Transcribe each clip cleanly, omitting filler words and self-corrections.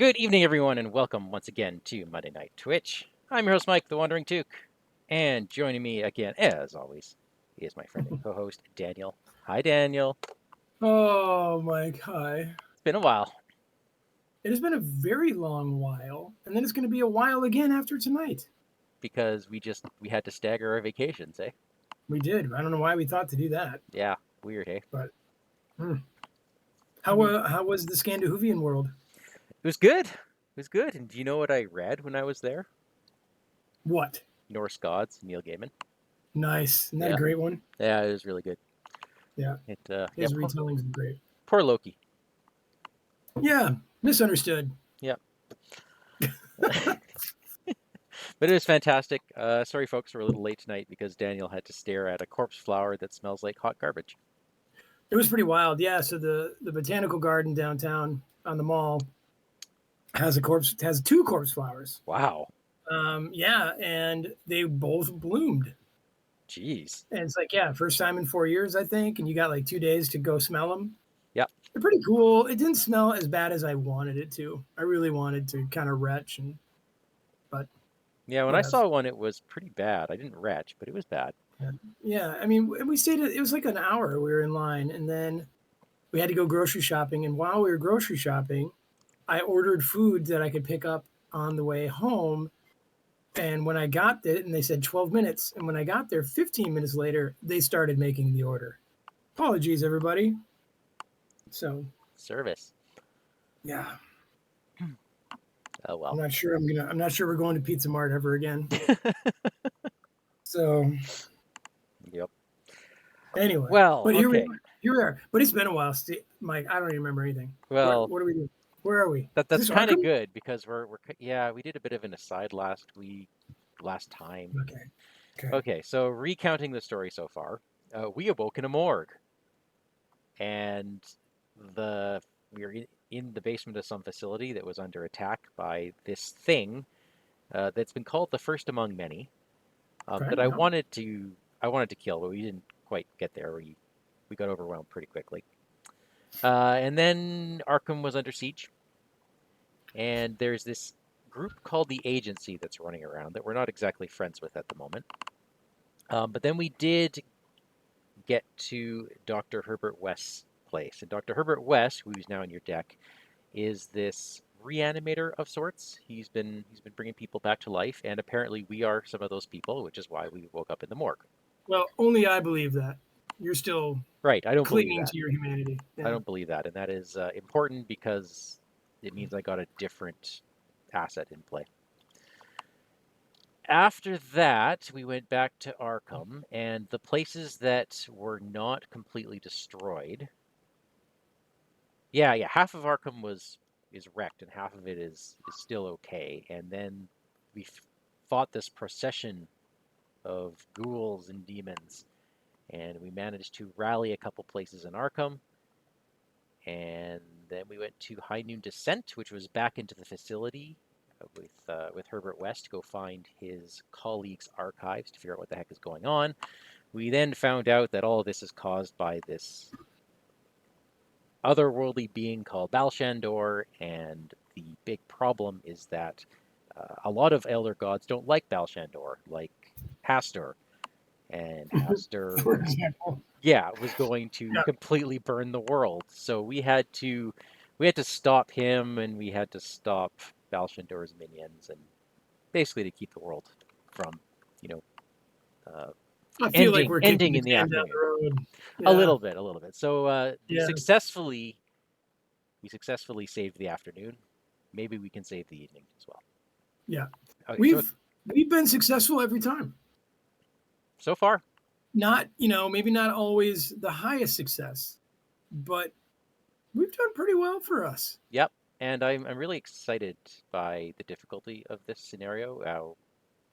Good evening, everyone, and welcome once again to Monday Night Twitch. I'm your host, Mike, the WanderingTook, and joining me again, as always, is my friend and co-host, Daniel. Hi, Daniel. Oh, Mike, hi. It's been a while. It has been a very long while, and then it's going to be a while again after tonight. Because we had to stagger our vacations, eh? We did. I don't know why we thought to do that. Yeah, weird, eh? But how was the Scandinavian world? It was good. It was good. And do you know what I read when I was there? What? Norse Gods, Neil Gaiman. Nice. Isn't that Yeah. a great one? Yeah, it was really good. Yeah. His retellings are great. Poor Loki. Yeah, misunderstood. Yeah. But it was fantastic. Sorry, folks, we're a little late tonight because Daniel had to stare at a corpse flower that smells like hot garbage. It was pretty wild. Yeah, so the botanical garden downtown on the mall has two corpse flowers. Wow. Yeah, and they both bloomed. Jeez. And it's like, yeah, first time in 4 years, I think. And you got like 2 days to go smell them. Yep. They're pretty cool. It didn't smell as bad as I wanted it to. I really wanted to kind of retch, but yeah, when I saw one, it was pretty bad. I didn't retch, but it was bad. Yeah, I mean, we stayed. It was like an hour. We were in line, and then we had to go grocery shopping. And while we were grocery shopping, I ordered food that I could pick up on the way home. And when I got it, and they said 12 minutes, and when I got there 15 minutes later, they started making the order. Apologies, everybody. So Service. yeah. Oh well. I'm not sure we're going to Pizza Mart ever again. So Yep. anyway. Well, But okay. Here we are. But it's been a while, Mike. I don't even remember anything. Well, what are we doing? Where are we? That's kind of good because we did a bit of an aside last time. Okay. So recounting the story so far, we awoke in a morgue, and we were in the basement of some facility that was under attack by this thing that's been called the First Among Many, that I wanted to kill, but we didn't quite get there. We got overwhelmed pretty quickly, and then Arkham was under siege, and there's this group called the Agency that's running around that we're not exactly friends with at the moment. But then we did get to Dr. Herbert West's place, and Dr. Herbert West, who's now in your deck, is this reanimator of sorts. He's been bringing people back to life, and apparently we are some of those people, which is why we woke up in the morgue. Well, only I believe that. You're still right. I don't clinging believe that. to your humanity. Yeah. I don't believe that, and that is important because it means I got a different asset in play. After that, we went back to Arkham, and the places that were not completely destroyed. Yeah, half of Arkham is wrecked, and half of it is still okay. And then we fought this procession of ghouls and demons, and we managed to rally a couple places in Arkham. And then we went to High Noon Descent, which was back into the facility with Herbert West to go find his colleagues' archives to figure out what the heck is going on. We then found out that all of this is caused by this otherworldly being called Baalshandor, and the big problem is that a lot of Elder Gods don't like Baalshandor, like Hastur. And Hastur, for example, was going to completely burn the world. So we had to stop him, and we had to stop Baalshandor's minions, and basically to keep the world from, I feel like we're ending in the afternoon. Down the road. Yeah. A little bit. So we successfully saved the afternoon. Maybe we can save the evening as well. Yeah. Okay, we've been successful every time. So far. Not, maybe not always the highest success, but we've done pretty well for us. Yep. And I'm really excited by the difficulty of this scenario.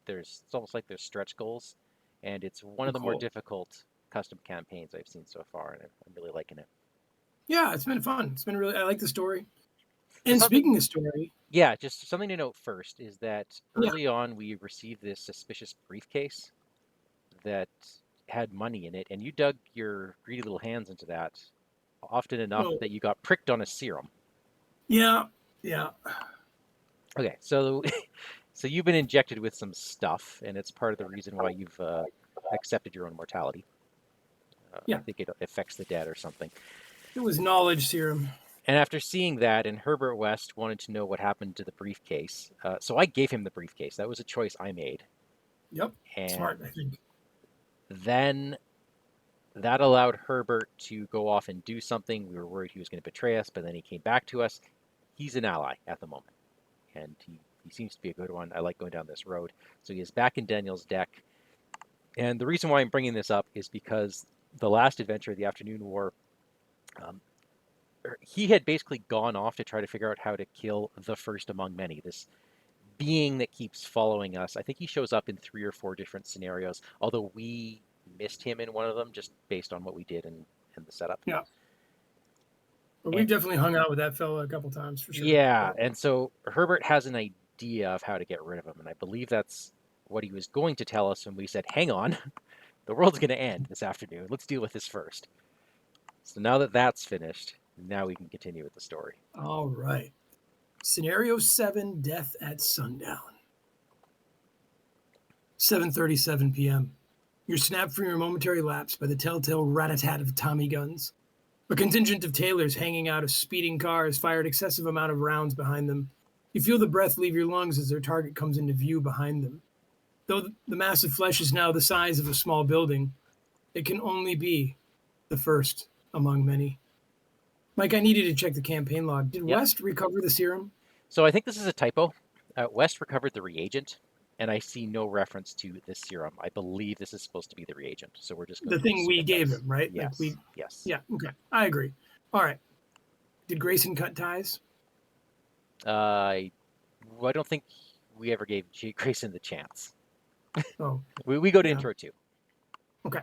It's almost like there's stretch goals, and it's one of the more difficult custom campaigns I've seen so far, and I'm really liking it. Yeah, it's been fun. It's been I like the story. And speaking of story... Yeah, just something to note first is that early on we received this suspicious briefcase that had money in it, and you dug your greedy little hands into that often enough that you got pricked on a serum. Yeah. Okay, so so you've been injected with some stuff, and it's part of the reason why you've accepted your own mortality. I Yeah. think it affects the dead or something. It was knowledge serum. And after seeing that, and Herbert West wanted to know what happened to the briefcase, so I gave him the briefcase. That was a choice I made. Yep. And Smart, I think. then that allowed Herbert to go off and do something. We were worried he was going to betray us, but then he came back to us. He's an ally at the moment, and he seems to be a good one. I like going down this road. So he is back in Daniel's deck. And the reason why I'm bringing this up is because the last adventure, the Afternoon War, um, he had basically gone off to try to figure out how to kill the first among many, this being that keeps following us. I think he shows up in 3 or 4 different scenarios, although we missed him in one of them just based on what we did in the setup. Yeah. But And, we've definitely hung out with that fella a couple times for sure. yeah, and so Herbert has an idea of how to get rid of him, and I believe that's what he was going to tell us when we said, hang on, the world's going to end this afternoon. Let's deal with this first. So now that that's finished, now we can continue with the story. All right. Scenario 7, Death at Sundown. 7:37 p.m. You're snapped from your momentary lapse by the telltale rat-a-tat of Tommy guns. A contingent of tailors hanging out of speeding cars fired excessive amount of rounds behind them. You feel the breath leave your lungs as their target comes into view behind them. Though the mass of flesh is now the size of a small building, it can only be the first among many. Mike, I needed to check the campaign log. Did Yep. West recover the serum? So I think this is a typo. West recovered the reagent, and I see no reference to this serum. I believe this is supposed to be the reagent, so we're just going The to thing we assume gave that's- him, right? Yes, Like yes. yeah, okay. I agree. All right. Did Grayson cut ties? I don't think we ever gave Grayson the chance. Oh, We go to yeah. intro 2. Okay.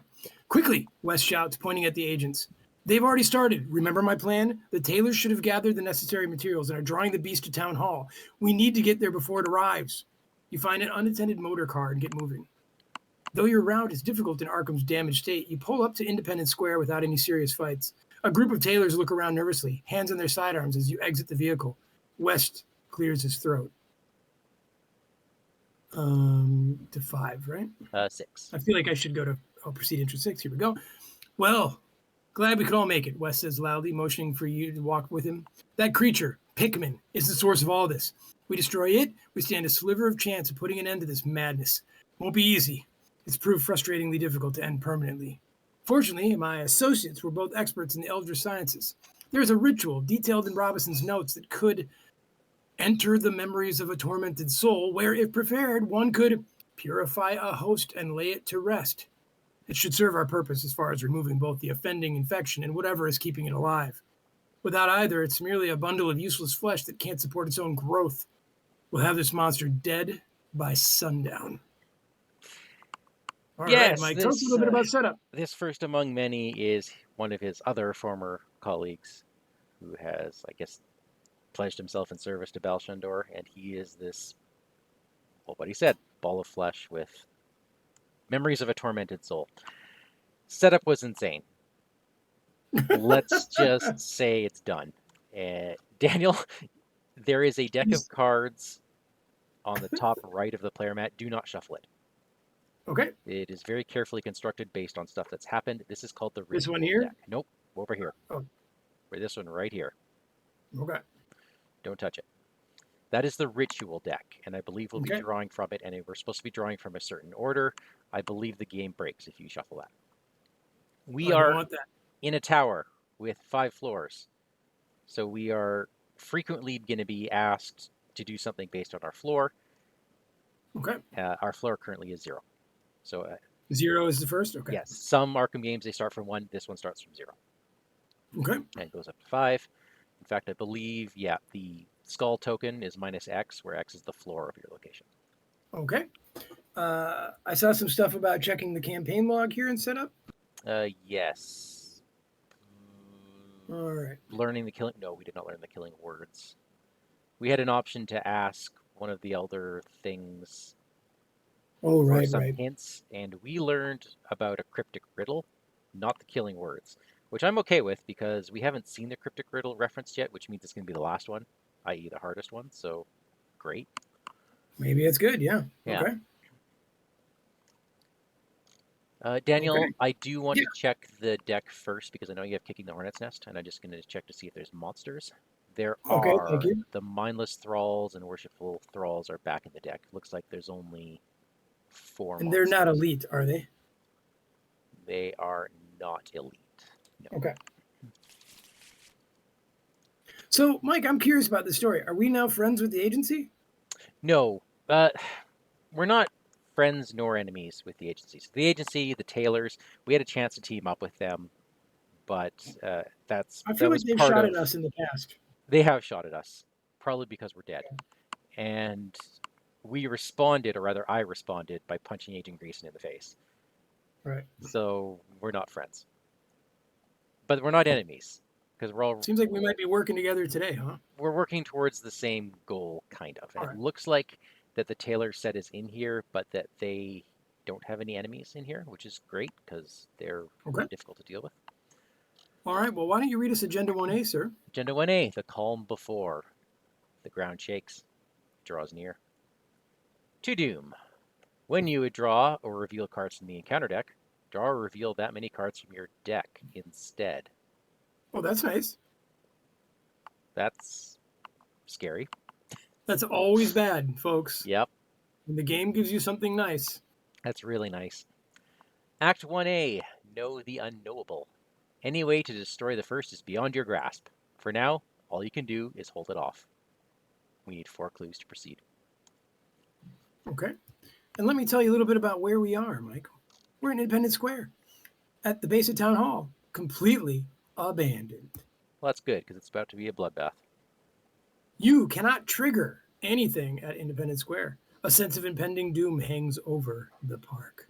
Quickly, West shouts, pointing at the agents. They've already started. Remember my plan? The tailors should have gathered the necessary materials and are drawing the beast to town hall. We need to get there before it arrives. You find an unattended motor car and get moving. Though your route is difficult in Arkham's damaged state, you pull up to Independence Square without any serious fights. A group of tailors look around nervously, hands on their sidearms as you exit the vehicle. West clears his throat. To 5, right? 6. I feel like I should go to proceed intro 6. Here we go. Well, glad we could all make it, Wes says loudly, motioning for you to walk with him. That creature, Pickman, is the source of all this. We destroy it, we stand a sliver of chance of putting an end to this madness. Won't be easy. It's proved frustratingly difficult to end permanently. Fortunately, my associates were both experts in the Eldritch sciences. There is a ritual detailed in Robinson's notes that could enter the memories of a tormented soul, where, if prepared, one could purify a host and lay it to rest. It should serve our purpose as far as removing both the offending infection and whatever is keeping it alive. Without either, it's merely a bundle of useless flesh that can't support its own growth. We'll have this monster dead by sundown. All right, Yes, Mike, tell us a little bit about setup. this first among many is one of his other former colleagues who has, I guess, pledged himself in service to Baalshandor, and he is this, well, what he said, ball of flesh with memories of a tormented soul. Setup was insane. Let's just say it's done. Daniel, there is a deck of cards on the top right of the player mat. Do not shuffle it. Okay. It is very carefully constructed based on stuff that's happened. This is called the ritual This one here? deck. Nope, over here. Oh. Or this one right here. Okay. Don't touch it. That is the ritual deck, and I believe we'll be drawing from it, and we're supposed to be drawing from a certain order. I believe the game breaks if you shuffle that. We are in a tower with 5 floors, so we are frequently going to be asked to do something based on our floor. Okay. Our floor currently is 0. So 0 is the first? Okay. Yes. Some Arkham games, they start from 1. This one starts from 0. Okay. And it goes up to 5. In fact, I believe, yeah, the skull token is -X, where X is the floor of your location. Okay. I saw some stuff about checking the campaign log here in setup. Yes. All right. Learning the killing. No, we did not learn the killing words. We had an option to ask one of the elder things. Oh, for right, some right. hints, and we learned about a cryptic riddle, not the killing words, which I'm okay with because we haven't seen the cryptic riddle referenced yet, which means it's going to be the last one, i.e. the hardest one. So great. Maybe it's good, yeah. Yeah. Okay. Daniel, Okay. I do want Yeah. to check the deck first because I know you have Kicking the Hornet's Nest, and I'm just going to check to see if there's monsters. There Okay, thank are. you. The Mindless Thralls and Worshipful Thralls are back in the deck. Looks like there's only 4 And they're not monsters. elite, are they? They are not elite. No. Okay. So, Mike, I'm curious about this story. Are we now friends with the agency? No, we're not friends nor enemies with the agencies. The agency, the Taylors, we had a chance to team up with them, but that I feel like was they've part shot of. at us in the past. They have shot at us, probably because we're dead, and we responded, or rather, I responded by punching Agent Greason in the face. Right. So we're not friends, but we're not enemies because Seems like we might be working together today, huh? we're working towards the same goal, kind of. And All it right. looks like that the Taylor set is in here, but that they don't have any enemies in here, which is great because they're Okay. difficult to deal with. All right. Well, why don't you read us Agenda 1A, sir? Agenda 1A, the calm before. The ground shakes, draws near. To Doom. When you would draw or reveal cards from the encounter deck, draw or reveal that many cards from your deck instead. Oh, that's nice. That's scary. That's always bad, folks. Yep, When the game gives you something nice. that's really nice. Act 1A, Know the Unknowable. Any way to destroy the first is beyond your grasp. For now, all you can do is hold it off. We need 4 clues to proceed. Okay. And let me tell you a little bit about where we are, Mike. We're in Independence Square at the base of Town Hall, completely abandoned. Well, that's good, because it's about to be a bloodbath. You cannot trigger anything at Independence Square. A sense of impending doom hangs over the park.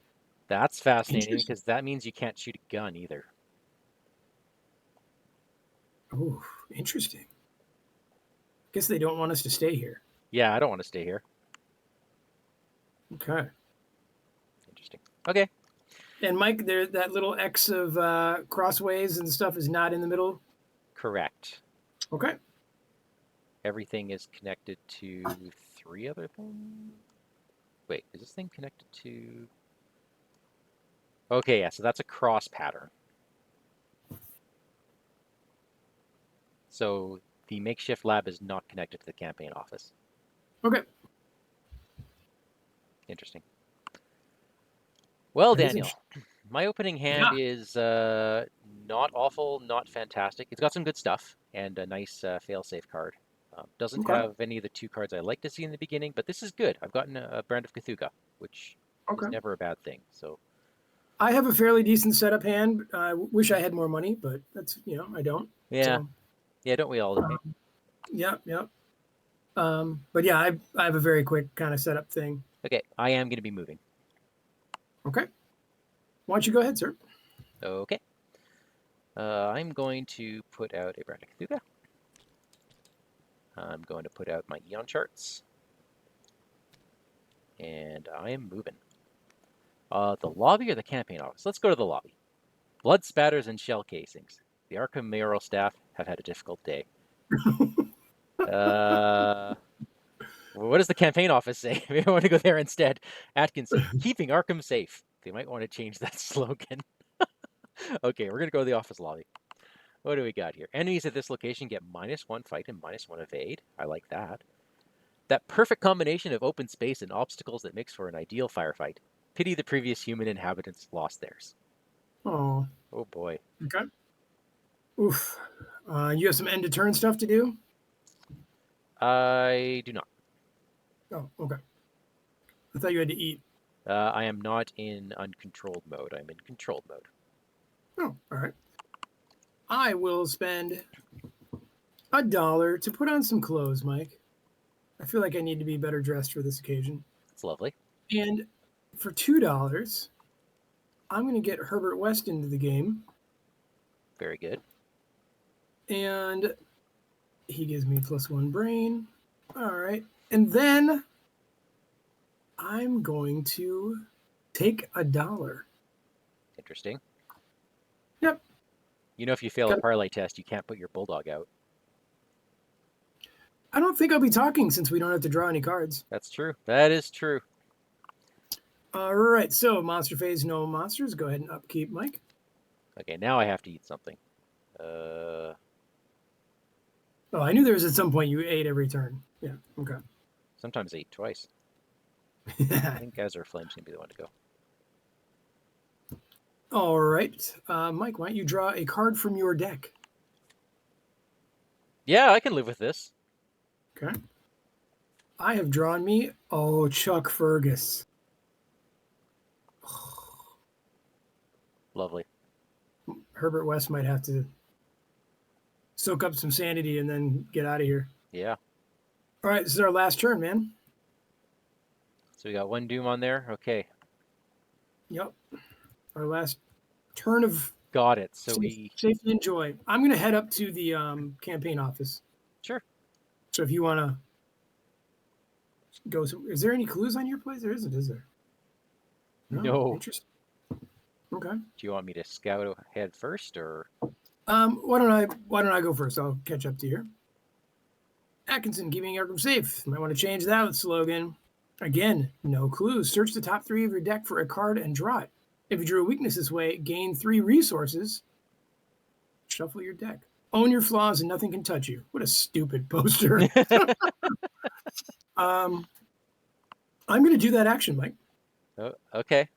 That's fascinating, Interesting. because that means you can't shoot a gun either. Oh, interesting. Guess they don't want us to stay here. Yeah, I don't want to stay here. Okay. Interesting. Okay. And Mike, there that little X of crossways and stuff is not in the middle. Correct. Okay. Everything is connected to 3 other things? Wait, is this thing connected to... Okay, yeah, so that's a cross pattern. So the makeshift lab is not connected to the campaign office. Okay. Interesting. Well, That is Daniel, my opening hand is not awful, not fantastic. It's got some good stuff and a nice fail-safe card. Doesn't have any of the 2 cards I like to see in the beginning, but this is good. I've gotten a Brand of Cthulhu, which is never a bad thing. So I have a fairly decent setup hand. I wish I had more money, but that's, I don't. yeah, So, yeah, don't we all? yeah. But yeah, I have a very quick kind of setup thing. Okay, I am going to be moving. Okay. Why don't you go ahead, sir? Okay. I'm going to put out a Brand of Cthulhu. I'm going to put out my Eon charts. And I am moving. The lobby or the campaign office? Let's go to the lobby. Blood spatters and shell casings. The Arkham mayoral staff have had a difficult day. What does the campaign office say? Maybe I want to go there instead. Atkinson, keeping Arkham safe. They might want to change that slogan. Okay, we're going to go to the office lobby. What do we got here? Enemies at this location get -1 fight and -1 evade. I like that. That perfect combination of open space and obstacles that makes for an ideal firefight. Pity the previous human inhabitants lost theirs. Oh. Oh boy. Okay. Oof. You have some end to turn stuff to do? I do not. Oh, okay. I thought you had to eat. I am not in uncontrolled mode. I'm in controlled mode. Oh, all right. I will spend $1 to put on some clothes, Mike. I feel like I need to be better dressed for this occasion. It's lovely. And for $2, I'm going to get Herbert West into the game. Very good. And he gives me +1 brain. All right. And then I'm going to take $1. Interesting. Yep. You know, if you fail a parlay test, you can't put your bulldog out. I don't think I'll be talking since we don't have to draw any cards. That's true. That is true. All right, so monster phase, no monsters. Go ahead and upkeep, Mike. Okay, now I have to eat something. Oh, I knew there was at some point you ate every turn. Yeah, okay. Sometimes I eat twice. I think Azure Flame's going to be the one to go. All right. Mike, why don't you draw a card from your deck? Yeah, I can live with this. Okay. I have drawn me, Chuck Fergus. Lovely. Herbert West might have to soak up some sanity and then get out of here. Yeah. All right, this is our last turn, man. So we got one Doom on there. Okay. Yep. Our last turn of Got it. So safe and enjoy. I'm going to head up to the campaign office. Sure. So if you want to go, is there any clues on your place? There isn't, is there? No. Interesting. Okay. Do you want me to scout ahead first, or? Why don't I go first? I'll catch up to you here. Atkinson, keeping Arkham safe. Might want to change that slogan. Again, no clues. Search the top 3 of your deck for a card and draw it. If you drew a weakness this way, gain 3 resources. Shuffle your deck. Own your flaws and nothing can touch you. What a stupid poster. I'm going to do that action, Mike. Oh, okay.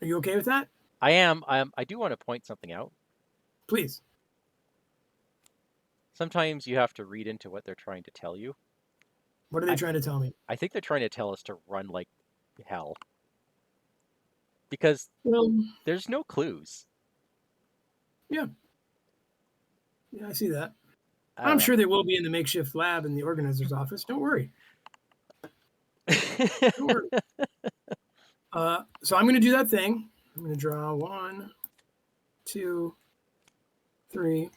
Are you okay with that? I am. I do want to point something out. Please. Sometimes you have to read into what they're trying to tell you. What are they trying to tell me? I think they're trying to tell us to run like hell. Because there's no clues. Yeah. Yeah, I see that. I'm sure they will be in the makeshift lab in the organizer's office. Don't worry. Don't worry. So I'm going to do that thing. I'm going to draw 1, 2, 3.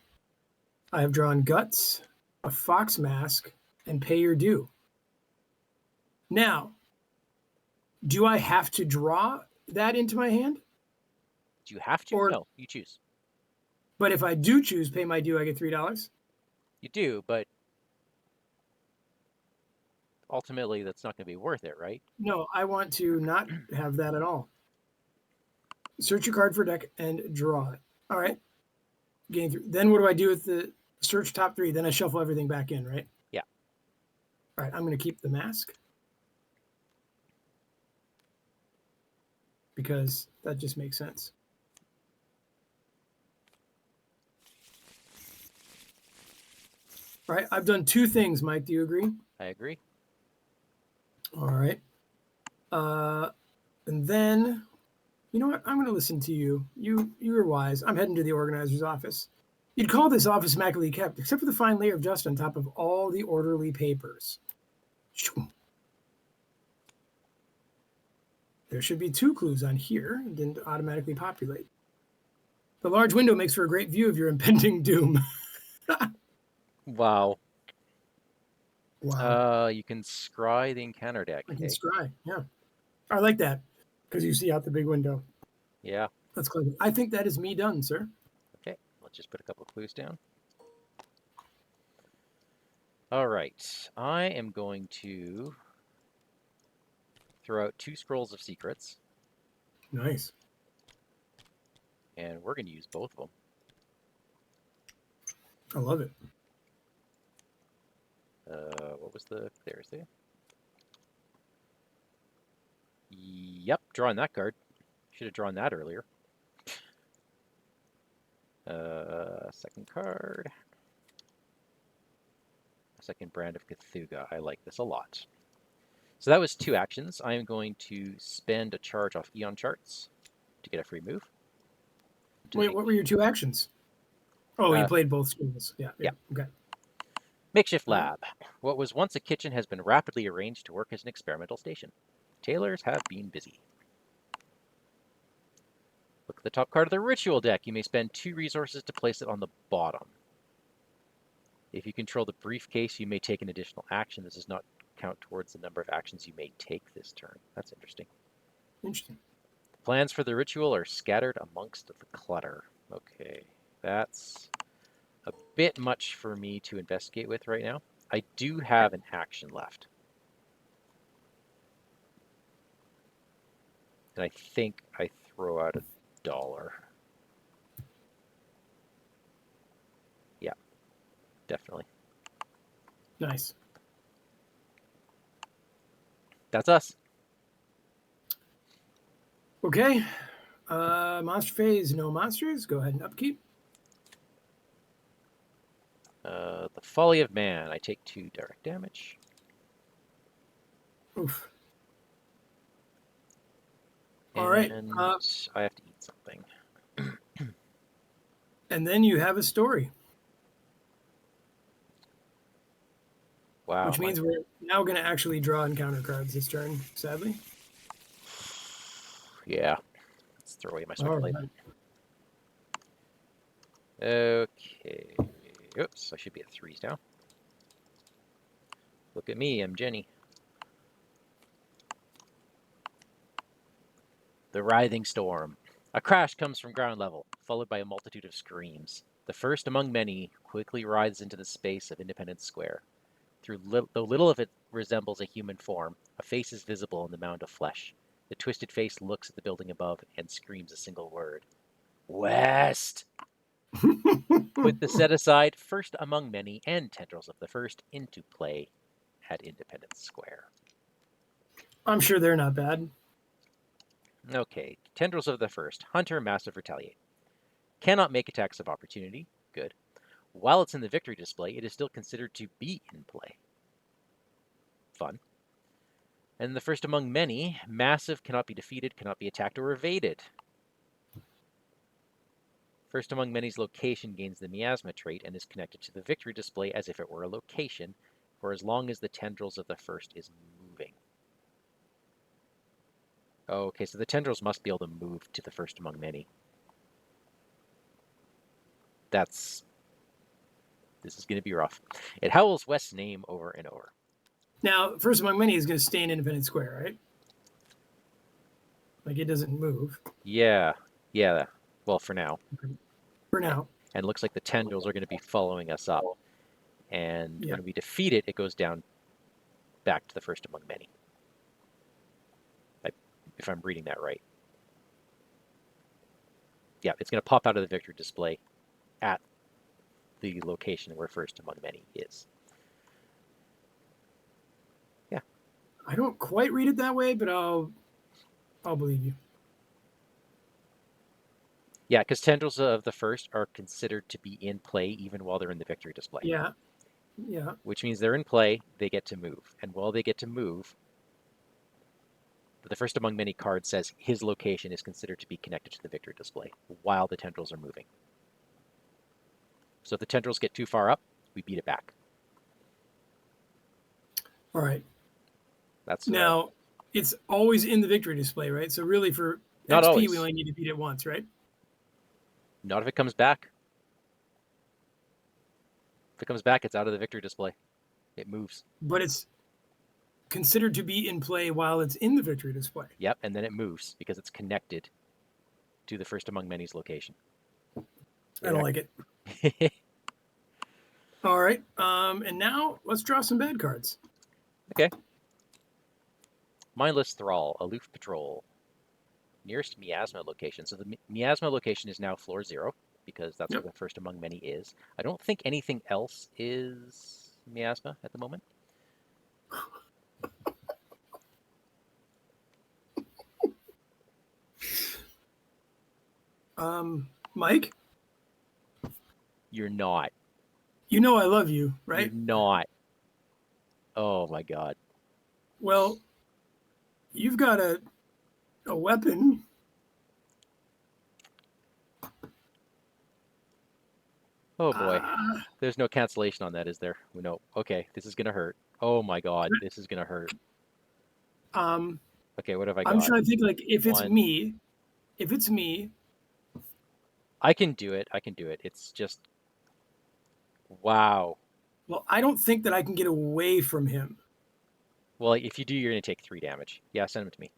I have drawn Guts, a Fox Mask, and Pay Your Due. Now, do I have to draw that into my hand? Do you have to? Or, no, you choose. But if I do choose Pay My Due, I get $3? You do, but ultimately that's not going to be worth it, right? No, I want to not have that at all. Search your card for deck and draw it. All right. Gain 3. Then what do I do with the search top 3? Then I shuffle everything back in, right? Yeah. All right. I'm going to keep the mask because that just makes sense. All right. I've done 2 things, Mike. Do you agree? I agree. All right. And then, you know what? I'm going to listen to you. You were wise. I'm heading to the organizer's office. You'd call this office immaculately kept, except for the fine layer of dust on top of all the orderly papers. There should be 2 clues on here. It didn't automatically populate. The large window makes for a great view of your impending doom. Wow. Wow. You can scry the encounter deck. I can scry, yeah. I like that because you see out the big window. Yeah. That's clever. I think that is me done, sir. Okay, let's just put a couple of clues down. All right, I am going to throw out 2 scrolls of secrets. Nice. And we're going to use both of them. I love it. What was there's the... Yep, drawing that card. Should have drawn that earlier. Second card. Second brand of Cthulhu. I like this a lot. So that was 2 actions. I am going to spend a charge off Eon Charts to get a free move. Wait, what were your 2 actions? Oh, you played both schools. Yeah. Okay. Makeshift lab. What was once a kitchen has been rapidly arranged to work as an experimental station. Tailors have been busy. Look at the top card of the ritual deck. You may spend 2 resources to place it on the bottom. If you control the briefcase, you may take an additional action. This does not count towards the number of actions you may take this turn. That's interesting. Interesting. The plans for the ritual are scattered amongst the clutter. Okay, that's a bit much for me to investigate with right now. I do have an action left. And I think I throw out $1. Yeah, definitely. Nice. That's us. Okay. Monster phase, no monsters. Go ahead and upkeep. The Folly of Man. I take 2 direct damage. Oof. And All right. I have to eat something. And then you have a story. Wow. Which means we're now going to actually draw encounter cards this turn, sadly. Yeah. Let's throw away my switchblade. Right. Okay. Oops, I should be at 3s now. Look at me, I'm Jenny. The Writhing Storm. A crash comes from ground level, followed by a multitude of screams. The first among many quickly writhes into the space of Independence Square. Though little of it resembles a human form, a face is visible in the mound of flesh. The twisted face looks at the building above and screams a single word. West! Put the set aside, first among many, and tendrils of the first into play at Independence Square. I'm sure they're not bad. Okay, tendrils of the first. Hunter, Massive, Retaliate. Cannot make attacks of opportunity. Good. While it's in the victory display, it is still considered to be in play. Fun. And the first among many, Massive cannot be defeated, cannot be attacked or evaded. First among many's location gains the miasma trait and is connected to the victory display as if it were a location for as long as the tendrils of the first is moving. Okay, so the tendrils must be able to move to the first among many. This is going to be rough. It howls West's name over and over. Now, first among many is going to stay in Independence Square, right? Like it doesn't move. Yeah. Well, for now. For now. And it looks like the tendrils are going to be following us up. And when we defeat it, it goes down back to the first among many. If I'm reading that right. Yeah, it's going to pop out of the victory display at the location where first among many is. Yeah. I don't quite read it that way, but I'll believe you. Yeah, because tendrils of the first are considered to be in play even while they're in the victory display. Yeah. Which means they're in play, they get to move. And while they get to move, the first among many card says his location is considered to be connected to the victory display while the tendrils are moving. So if the tendrils get too far up, we beat it back. All right. That's now it's always in the victory display, right? So really for not XP, always. we only need to beat it once, right? Not if it comes back. If it comes back, it's out of the victory display. It moves. But it's considered to be in play while it's in the victory display. Yep, and then it moves because it's connected to the first among many's location. I don't like it. All right. And now let's draw some bad cards. Okay. Mindless Thrall, Aloof Patrol. Nearest miasma location. So the miasma location is now floor 0 because that's where the first among many is. I don't think anything else is miasma at the moment. Mike? You're not. You know I love you, right? You're not. Oh my god. Well, you've got a weapon. Oh boy. There's no cancellation on that, is there? No. Okay, this is gonna hurt. Oh my god, this is gonna hurt. Okay, what have I got? I'm trying to think, like, if it's me, I can do it. It's just, wow. Well, I don't think that I can get away from him. Well, if you do, you're going to take 3 damage. Yeah, send him to me.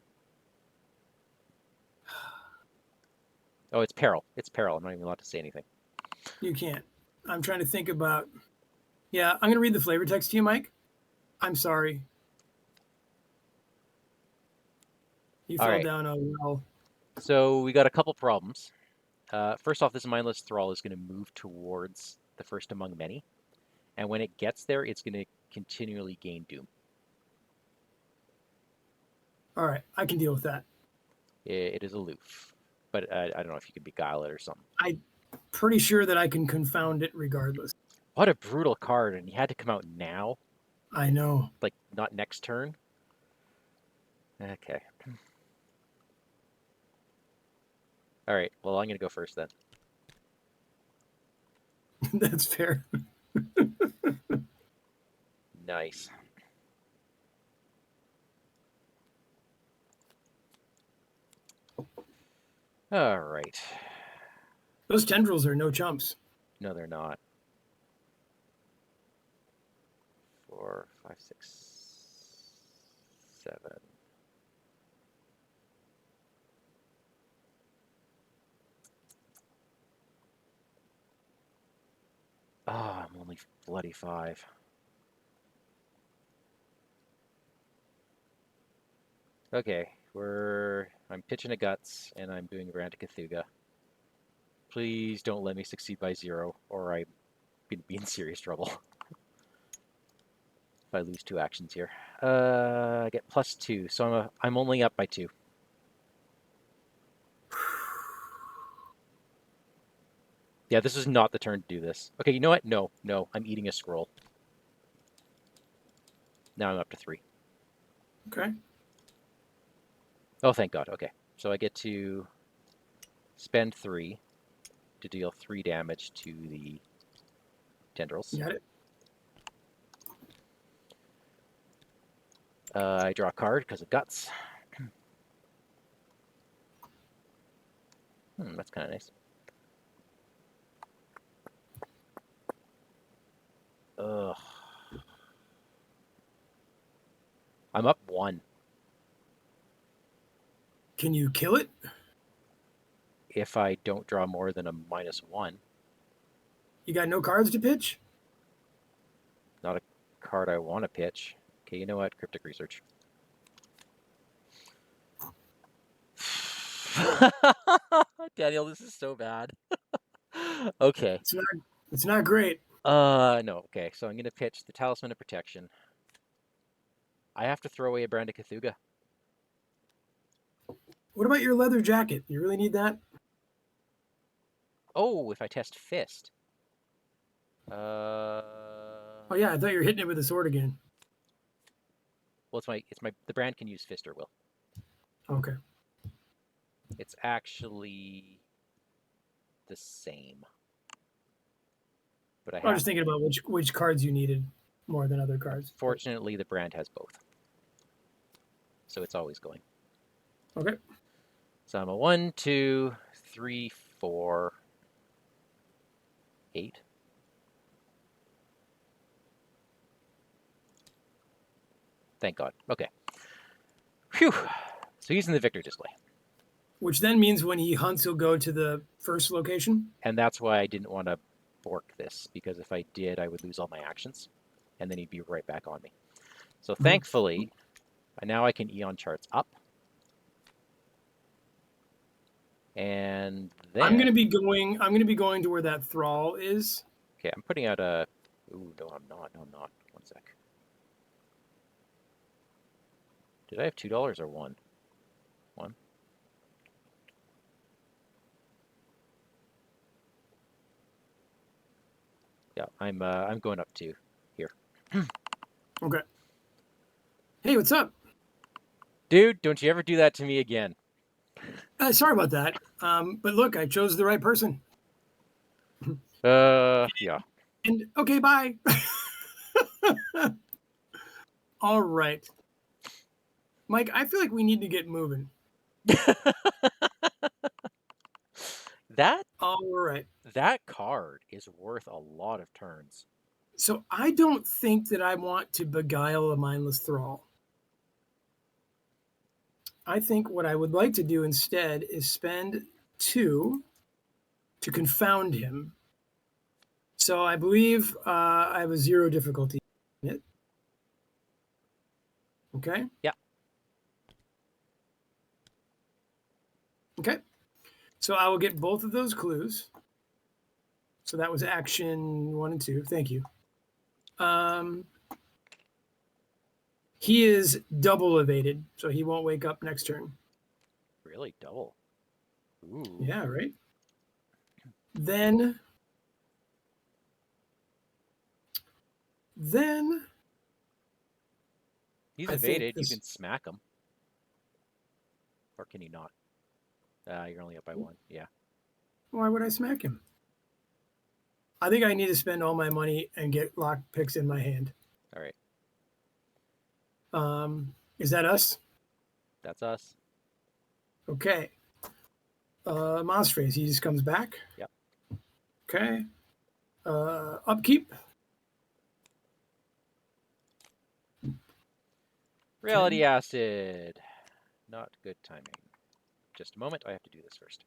Oh, it's peril. It's peril. I'm not even allowed to say anything. You can't. I'm trying to think about Yeah, I'm going to read the flavor text to you, Mike. I'm sorry. You All fell right. down a well. So we got a couple problems. First off, this mindless thrall is going to move towards the first among many. And when it gets there, it's going to continually gain doom. All right, I can deal with that. It is aloof. But I don't know if you can beguile it or something. I'm pretty sure that I can confound it regardless. What a brutal card. And he had to come out now. I know. Like, not next turn. Okay. All right. Well, I'm going to go first then. That's fair. Nice. All right. Those tendrils are no chumps. No, they're not. 4, 5, 6, 7. Oh, I'm only bloody 5. Okay, I'm pitching a guts, and I'm doing WanderingTook. Please don't let me succeed by 0, or I'm going to be in serious trouble. If I lose 2 actions here. I get +2, so I'm only up by 2. Yeah, this is not the turn to do this. Okay, you know what? No, I'm eating a scroll. Now I'm up to 3. Okay. Oh, thank God. Okay, so I get to spend 3 to deal 3 damage to the tendrils. Got it. I draw a card because of guts. That's kind of nice. Ugh. I'm up 1. Can you kill it? If I don't draw more than a -1. You got no cards to pitch? Not a card I want to pitch. Okay, you know what? Cryptic Research. Daniel, this is so bad. Okay. It's not great. No. Okay, so I'm going to pitch the Talisman of Protection. I have to throw away a WanderingTook. What about your leather jacket? You really need that? Oh, if I test Fist. Oh yeah, I thought you were hitting it with a sword again. Well, the brand can use Fist or will. Okay. It's actually the same. But I was just thinking about which cards you needed more than other cards. Fortunately, the brand has both. So it's always going. Okay. So I'm a 1, 2, 3, 4, 8. Thank God. Okay. Phew. So he's in the victory display. Which then means when he hunts, he'll go to the first location? And that's why I didn't want to bork this, because if I did, I would lose all my actions, and then he'd be right back on me. So thankfully, now I can Eon Charts up. And then I'm gonna be going to where that thrall is. Okay, I'm putting out a ooh, no, I'm not. 1 sec. Did I have $2 or 1? 1? Yeah, I'm going up to here. Okay. Hey, what's up? Dude, don't you ever do that to me again. Sorry about that. But look, I chose the right person. Yeah. And okay, bye. All right. Mike, I feel like we need to get moving. All right. That card is worth a lot of turns. So I don't think that I want to beguile a mindless thrall. I think what I would like to do instead is spend 2 to confound him. So I believe I have a 0 difficulty in it. Okay. Yeah. Okay. So I will get both of those clues. So that was action 1 and 2. Thank you. He is double evaded, so he won't wake up next turn. Really? Double? Ooh. Yeah, right? Then He's I think evaded. You this. can smack him. Or can you not? You're only up by 1. Yeah. Why would I smack him? I think I need to spend all my money and get lock picks in my hand. All right. Is that us? That's us. Okay. Monstrose, he just comes back. Yep. Okay. Upkeep. Reality acid. Not good timing. Just a moment. I have to do this first.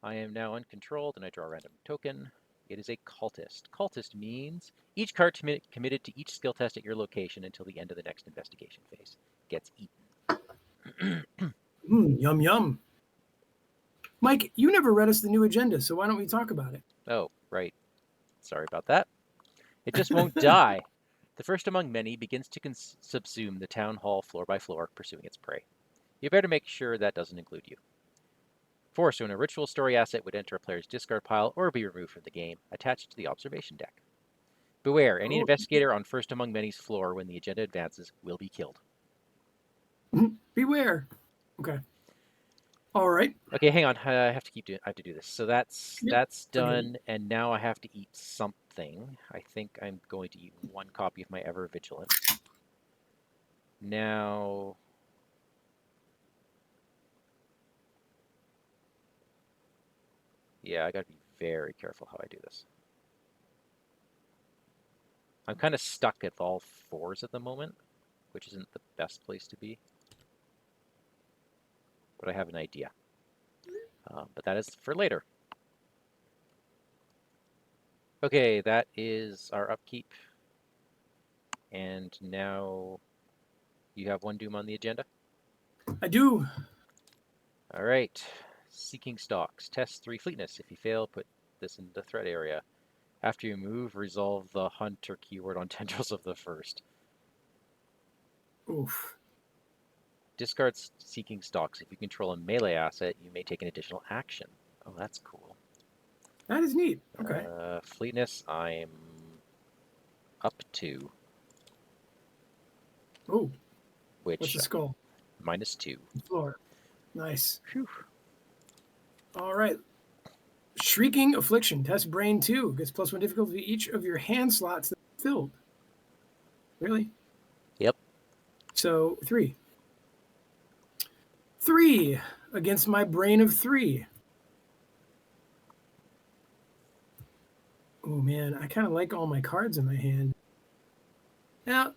I am now uncontrolled, and I draw a random token. It is a cultist. Cultist means each card committed to each skill test at your location until the end of the next investigation phase gets eaten. Yum, yum. Mike, you never read us the new agenda, so why don't we talk about it? Oh, right. Sorry about that. It just won't die. The first among many begins to subsume the town hall floor by floor, pursuing its prey. You better make sure that doesn't include you. 4. So when a ritual story asset would enter a player's discard pile or be removed from the game, attach it to the observation deck. Beware, any investigator on First Among Many's floor when the agenda advances will be killed. Beware. Okay. All right. Okay, hang on. I have to do this. So that's done, Okay. and now I have to eat something. I think I'm going to eat 1 copy of my Ever Vigilant. Now, yeah, I gotta be very careful how I do this. I'm kind of stuck at all 4s at the moment, which isn't the best place to be. But I have an idea. But that is for later. Okay, that is our upkeep. And now you have 1 doom on the agenda? I do. All right. Seeking Stalks. Test 3 fleetness. If you fail, put this in the threat area. After you move, resolve the hunter keyword on tendrils of the first. Oof. Discard Seeking Stalks. If you control a melee asset, you may take an additional action. Oh, that's cool. That is neat. Okay. Fleetness, I'm up to. Oh. Which, What's the skull? -2. Floor. Nice. Whew. All right. Shrieking Affliction. Test Brain 2. Gets +1 difficulty to each of your hand slots that are filled. Really? Yep. So 3. 3 against my brain of 3. Oh man, I kind of like all my cards in my hand. Now,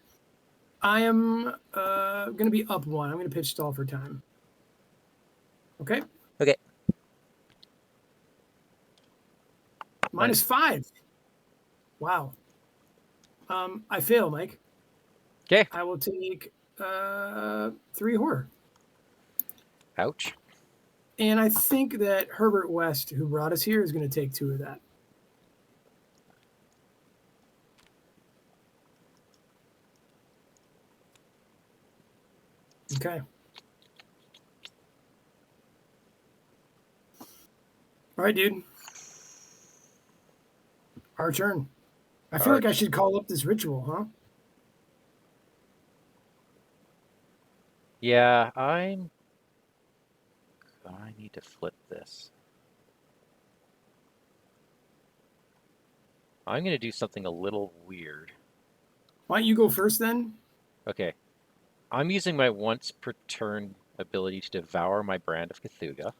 I am going to be up 1. I'm going to pitch stall for time. Okay? Okay. -5. Wow. I fail, Mike. Okay. I will take 3 horror. Ouch. And I think that Herbert West, who brought us here, is going to take 2 of that. Okay. All right, dude. Our turn. I feel like I should call up this ritual, huh? Yeah, I need to flip this. I'm going to do something a little weird. Why don't you go first then? Okay. I'm using my once per turn ability to devour my brand of Cthulhu.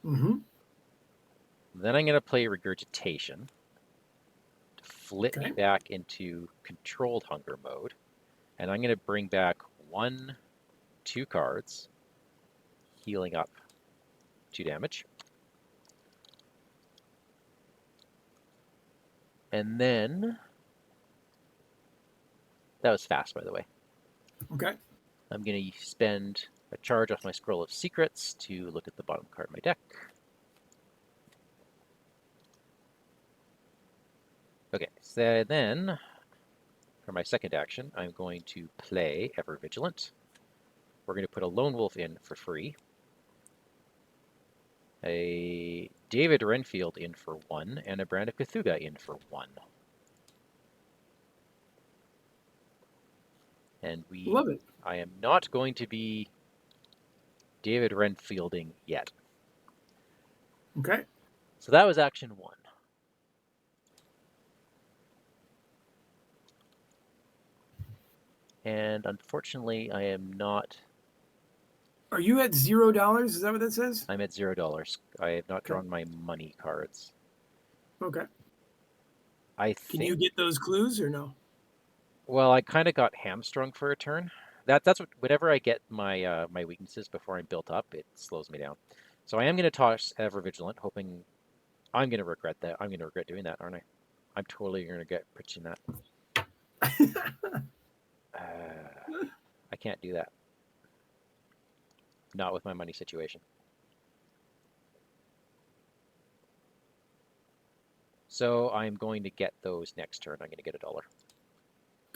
Mm-hmm. Then I'm going to play Regurgitation to flip me back into controlled hunger mode. And I'm going to bring back 2 cards, healing up 2 damage. And then, that was fast, by the way. Okay. I'm going to spend a charge off my Scroll of Secrets to look at the bottom card of my deck. Okay, so then, for my second action, I'm going to play Ever Vigilant. We're going to put a Lone Wolf in for free. A David Renfield in for 1, and a Brand of Cthulhu in for 1. And Love it. I am not going to be David Renfielding yet. Okay. So that was action 1. And unfortunately, I am not. Are you at $0? Is that what that says? I'm at $0. I have not drawn my money cards. Okay. Can you get those clues or no? Well, I kind of got hamstrung for a turn. That's what. Whenever I get my my weaknesses before I'm built up, it slows me down. So I am going to toss Ever Vigilant, hoping I'm going to regret that. I'm going to regret doing that, aren't I? I'm totally going to get pitching that. I can't do that. Not with my money situation. So I'm going to get those next turn. I'm going to get $1.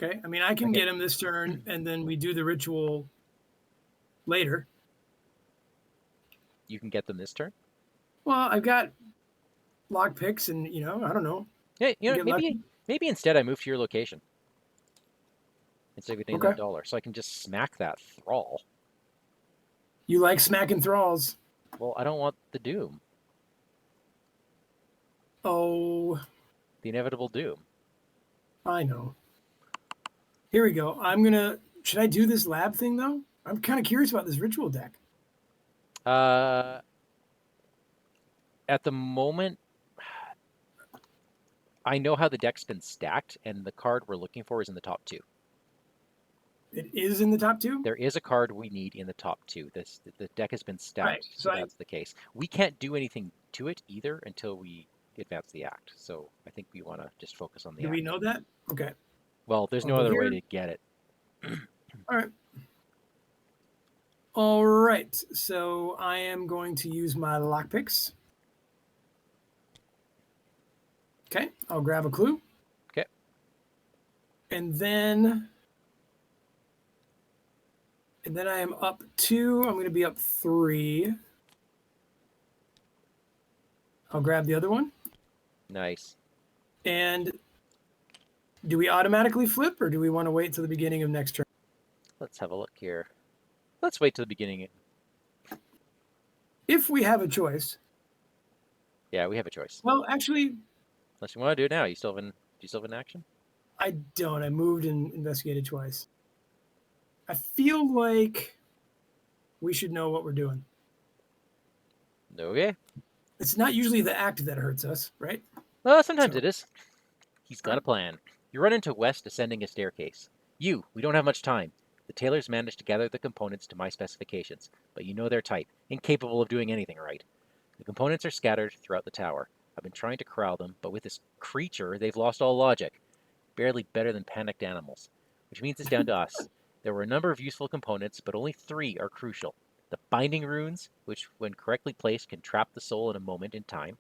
Okay. I mean, I can get them this turn, and then we do the ritual later. You can get them this turn? Well, I've got lock picks, and I don't know. Hey, maybe instead I move to your location instead of getting that $1, so I can just smack that thrall. You like smacking thralls? Well, I don't want the doom. Oh, the inevitable doom. I know. Here we go. Should I do this lab thing though? I'm kind of curious about this ritual deck. At the moment, I know how the deck's been stacked, and the card we're looking for is in the top 2. It is in the top 2? There is a card we need in the top 2. The deck has been stacked, right. so that's the case. We can't do anything to it either until we advance the act. So I think we want to just focus on the act. Do we know that? Okay. Well, there's no other way to get it. All right. All right. So I am going to use my lockpicks. Okay. I'll grab a clue. Okay. And then I am up 2. I'm going to be up 3. I'll grab the other one. Nice. And do we automatically flip, or do we want to wait till the beginning of next turn? Let's have a look here. Let's wait till the beginning. If we have a choice. Yeah, we have a choice. Well, actually, unless you want to do it now, do you still have an action? I don't. I moved and investigated twice. I feel like we should know what we're doing. Okay. It's not usually the act that hurts us, right? Well, sometimes it is. He's got a plan. You run into West ascending a staircase. We don't have much time. The tailors managed to gather the components to my specifications, but you know their type, incapable of doing anything right. The components are scattered throughout the tower. I've been trying to corral them, but with this creature, they've lost all logic. Barely better than panicked animals. Which means it's down to us. There were a number of useful components, but only 3 are crucial. The binding runes, which when correctly placed can trap the soul in a moment in time,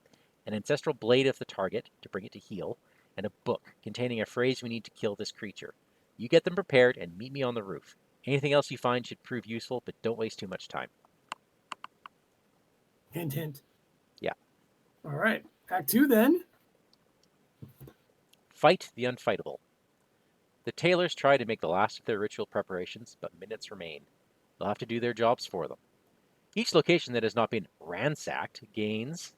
an ancestral blade of the target to bring it to heal, and a book containing a phrase we need to kill this creature. You get them prepared and meet me on the roof. Anything else you find should prove useful, but don't waste too much time. Hint, hint. Yeah. All right. Act 2 then. Fight the unfightable. The tailors try to make the last of their ritual preparations, but minutes remain. They'll have to do their jobs for them. Each location that has not been ransacked gains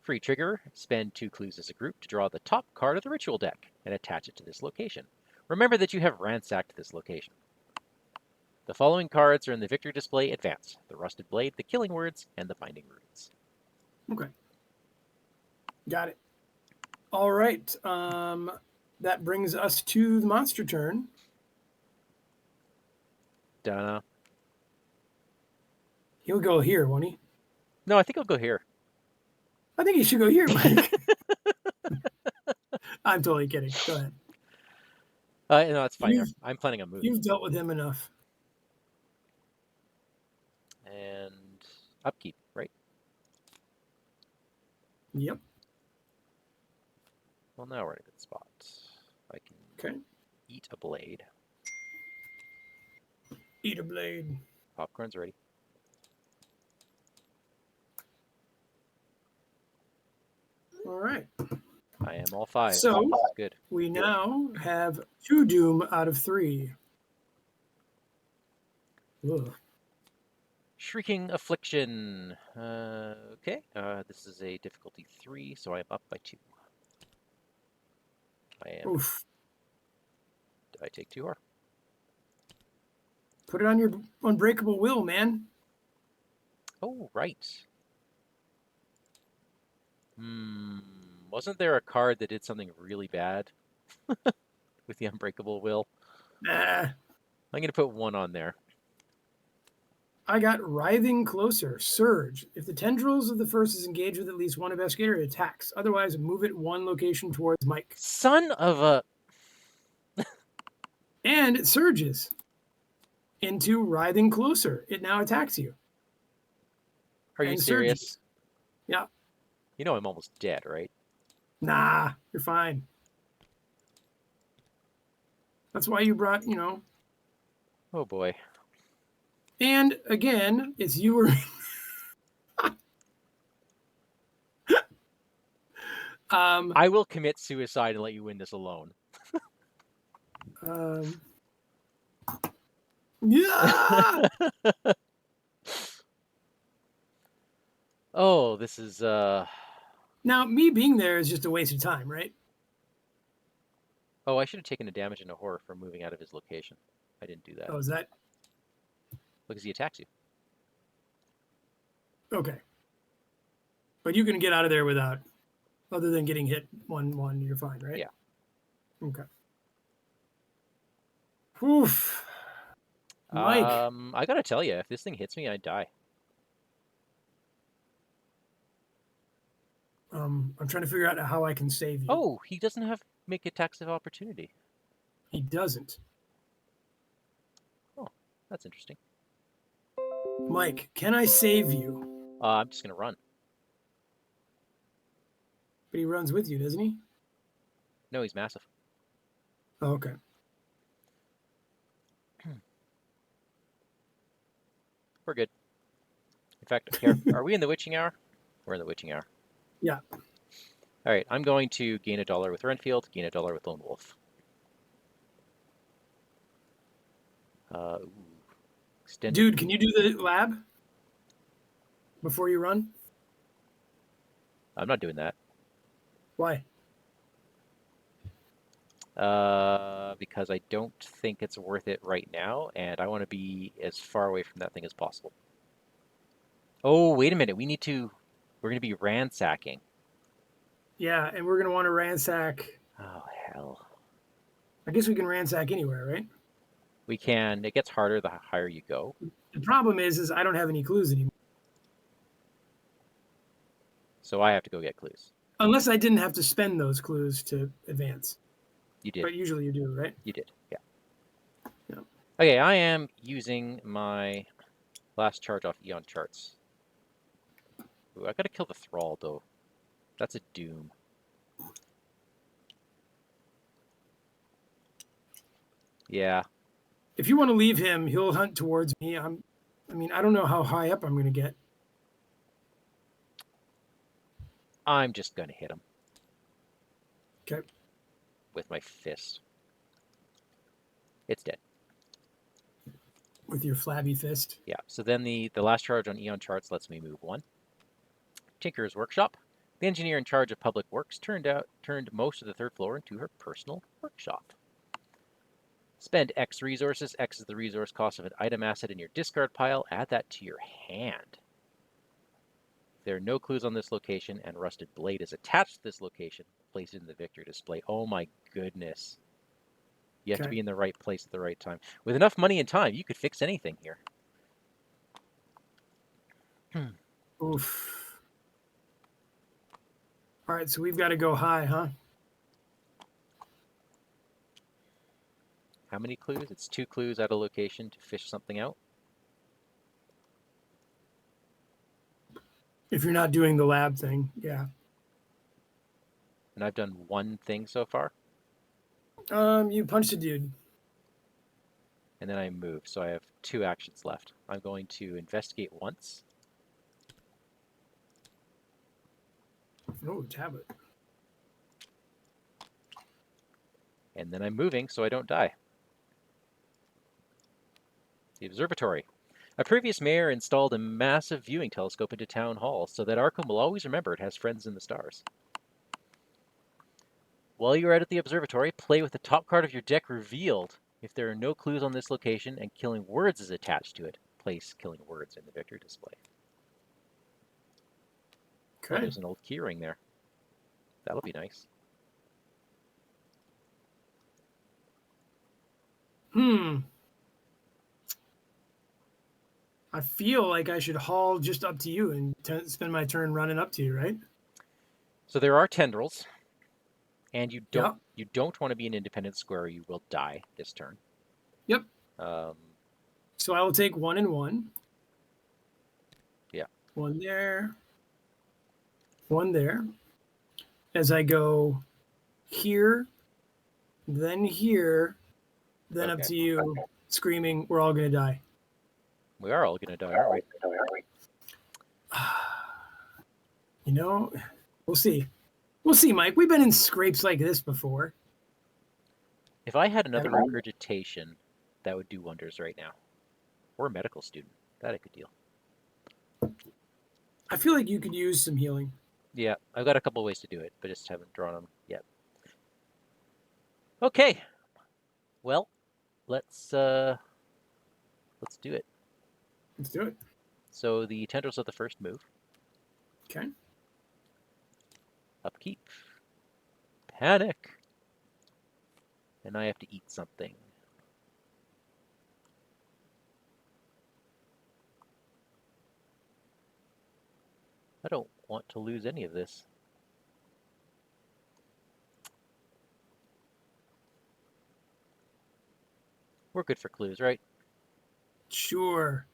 free trigger. Spend 2 clues as a group to draw the top card of the ritual deck and attach it to this location. Remember that you have ransacked this location. The following cards are in the victory display advance: the Rusted Blade, the Killing Words, and the Binding Runes. Okay. Got it. All right. That brings us to the monster turn. Dunno. He'll go here, won't he? No, I think I'll go here. I think he should go here, Mike. I'm totally kidding. Go ahead. No, it's fine. I'm planning on moving. You've dealt with him enough. And upkeep, right? Yep. Well, now we're in a good spot. I can eat a blade. Eat a blade. Popcorn's ready. All right. I am all 5. So good. We now have 2 doom out of 3. Ugh. Shrieking Affliction. Okay. This is a difficulty 3, so I'm up by 2. I am. Oof. Did I take 2 or? Put it on your unbreakable will, man. Oh, right. Wasn't there a card that did something really bad with the unbreakable will? Nah. I'm going to put 1 on there. I got Writhing Closer, Surge. If the tendrils of the first is engaged with at least one investigator, it attacks. Otherwise, move it 1 location towards Mike. Son of a... And it surges into Writhing Closer. It now attacks you. Are you serious? Surges. Yeah. You know I'm almost dead, right? Nah, you're fine. That's why you brought, Oh, boy. And again, it's you or... I will commit suicide and let you win this alone. Yeah. Oh, this is... Now, me being there is just a waste of time, right? Oh, I should have taken a damage into horror for moving out of his location. I didn't do that. Oh, is that... Because he attacks you. Okay. But you can get out of there without... Other than getting hit 1-1, you're fine, right? Yeah. Okay. Oof. Mike. I gotta tell you, if this thing hits me, I die. I'm trying to figure out how I can save you. Oh, he doesn't have make attacks of opportunity. He doesn't. Oh, that's interesting. Mike, can I save you? I'm just gonna run. But he runs with you, doesn't he? No, he's massive. Oh, okay. We're good. In fact, are we in the witching hour? We're in the witching hour. Yeah. All right, I'm going to gain $1 with Renfield, gain $1 with Lone Wolf. Extended. Dude, can you do the lab before you run? I'm not doing that. Why? Because I don't think it's worth it right now, and I want to be as far away from that thing as possible. Oh, wait a minute. We're going to be ransacking. Yeah, and we're going to want to ransack. Oh, hell. I guess we can ransack anywhere, right? We can. It gets harder the higher you go. The problem is I don't have any clues anymore. So I have to go get clues. Unless I didn't have to spend those clues to advance. You did. But usually you do, right? You did, yeah. Yeah. Okay, I am using my last charge off Eon charts. Ooh, I gotta kill the Thrall, though. That's a doom. Yeah. If you want to leave him, he'll hunt towards me. I don't know how high up I'm going to get. I'm just gonna hit him. Okay. With my fist. It's dead. With your flabby fist? Yeah, so then the last charge on Eon charts lets me move 1. Tinker's Workshop. The engineer in charge of public works turned most of the 3rd floor into her personal workshop. Spend X resources. X is the resource cost of an item asset in your discard pile. Add that to your hand. There are no clues on this location, and Rusted Blade is attached to this location. Place it in the victory display. Oh my goodness. You have to be in the right place at the right time. With enough money and time, you could fix anything here. Oof. All right, so we've got to go high, huh? how many clues? It's 2 clues at a location to fish something out. If you're not doing the lab thing, yeah. And I've done 1 thing so far. You punched a dude. And then I move, so I have 2 actions left. I'm going to investigate once. Oh, tablet. And then I'm moving so I don't die. The observatory. A previous mayor installed a massive viewing telescope into Town Hall so that Arkham will always remember it has friends in the stars. While you're out at the observatory, play with the top card of your deck revealed. If there are no clues on this location and killing words is attached to it, place killing words in the victory display. Okay. Oh, there's an old keyring there. That'll be nice. I feel like I should haul just up to you and spend my turn running up to you, right? So there are tendrils, and you don't Yep. you don't want to be an independent square. You will die this turn. Yep. Um, So I will take 1 and 1. Yeah. 1 there. 1 there. As I go here, then here, then up Okay. to you, screaming, "We're all gonna die." We are all going to die, aren't we? You know, we'll see. We'll see, Mike. We've been in scrapes like this before. If I had another Haven't we? regurgitation, that would do wonders right now. Or a medical student. That I could deal. I feel like you could use some healing. Yeah, I've got a couple ways to do it, but just haven't drawn them yet. Okay. Well, let's do it. Let's do it. So the tendrils of the first move. Okay. Upkeep. Panic. And I have to eat something. I don't want to lose any of this. We're good for clues, right? Sure.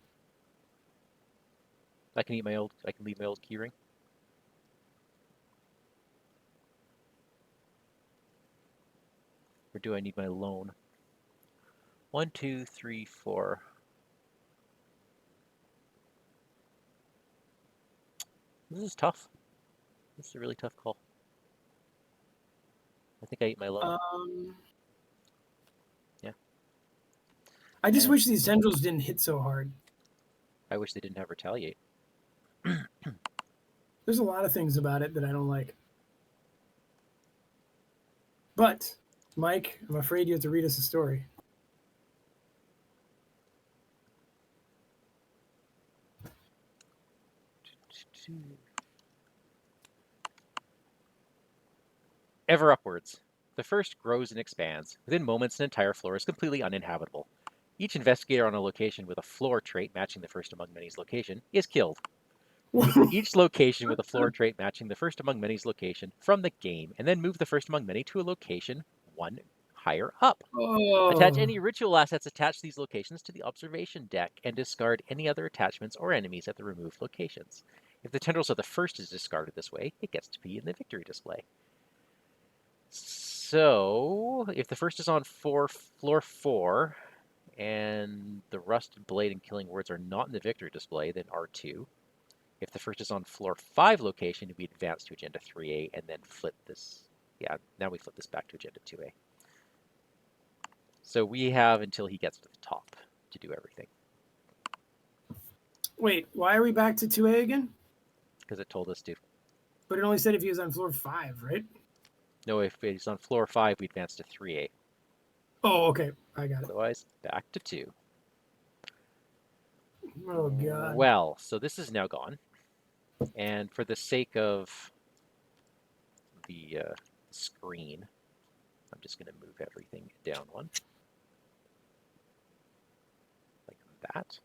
I can leave my old keyring. Or do I need my loan? 1, 2, 3, 4. This is tough. This is a really tough call. I think I ate my loan. Yeah. I just wish these tendrils didn't hit so hard. I wish they didn't have retaliate. There's a lot of things about it that I don't like. But, Mike, I'm afraid you have to read us a story. Ever upwards. The first grows and expands. Within moments, an entire floor is completely uninhabitable. Each investigator on a location with a floor trait matching the first among many's location is killed. Remove each location with a floor trait matching the first among many's location from the game, and then move the first among many to a location 1 higher up. Oh. Attach any ritual assets attached to these locations to the observation deck, and discard any other attachments or enemies at the removed locations. If the tendrils of the first is discarded this way, it gets to be in the victory display. So, if the first is on floor 4, and the rusted blade and killing words are not in the victory display, then R2. If the first is on floor 5 location, we advance to agenda 3A and then flip this. Yeah, now we flip this back to agenda 2A. So we have until he gets to the top to do everything. Wait, why are we back to 2A again? Because it told us to. But it only said if he was on floor 5, right? No, if he's on floor 5, we advance to 3A. Oh, okay. I got it. Otherwise, back to 2. Oh, God. Well, so this is now gone. And for the sake of the screen, I'm just going to move everything down 1. Like that.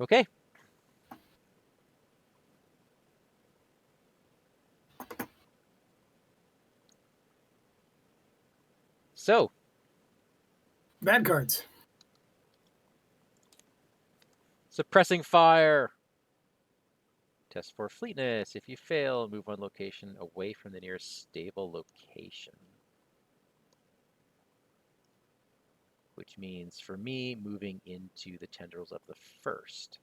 Okay. So, bad cards. suppressing fire. Test for fleetness. If you fail, move one location away from the nearest stable location. Which means, for me, moving into the tendrils of the first.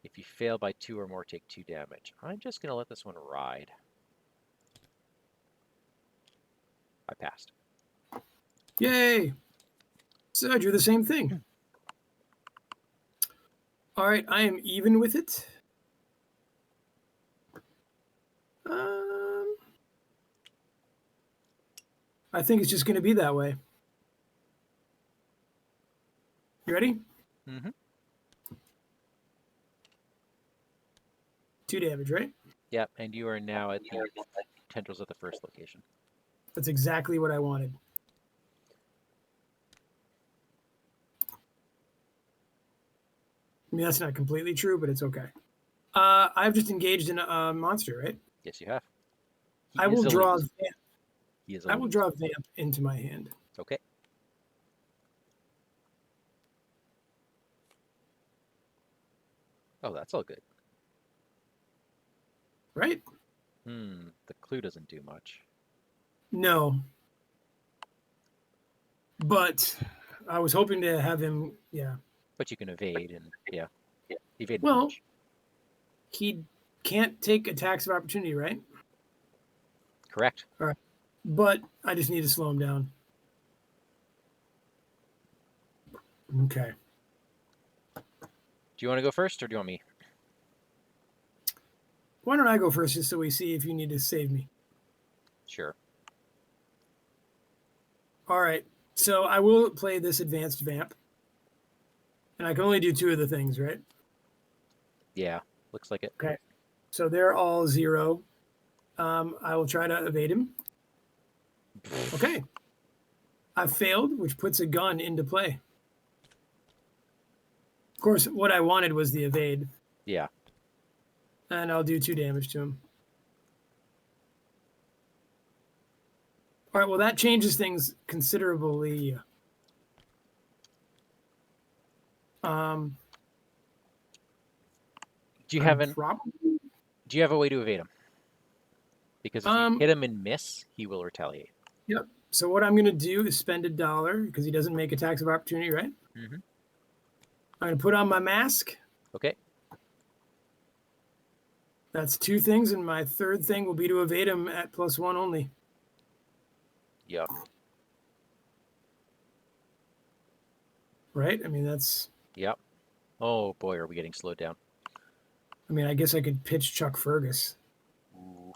If you fail by 2 or more, take 2 damage. I'm just going to let this one ride. I passed. Yay! So I drew the same thing. All right, I am even with it. I think it's just going to be that way. You ready? Mm-hmm. 2 damage, right? Yep, and you are now at the tendrils of the first location. That's exactly what I wanted. I mean, that's not completely true, but it's okay. I've just engaged in a monster, right? Yes, you have. I will draw a elite. vamp. He is I will elite. draw a vamp into my hand. Okay. Oh, that's all good. Right? The clue doesn't do much. No. But I was hoping to have him, yeah. But you can evade and, yeah. Evade and Well, punch. he can't take attacks of opportunity, right? Correct. All right. But I just need to slow him down. Okay. Do you want to go first, or do you want me? Why don't I go first just so we see if you need to save me? Sure. All right. So I will play this advanced vamp. And I can only do 2 of the things, right? Yeah, looks like it. Okay. So they're all 0. I will try to evade him. Okay. I failed, which puts a gun into play. Of course, what I wanted was the evade. Yeah. And I'll do 2 damage to him. All right, well, that changes things considerably. Do you I'm have Do you have a way to evade him? Because if you hit him and miss, he will retaliate. Yep. So what I'm going to do is spend $1 because he doesn't make attacks of opportunity, right? Mm-hmm. I'm going to put on my mask. Okay. That's 2 things, and my third thing will be to evade him at +1 only. Yep. Right? I mean, that's... Yep. Oh, boy, are we getting slowed down. I mean, I guess I could pitch Chuck Fergus. Ooh.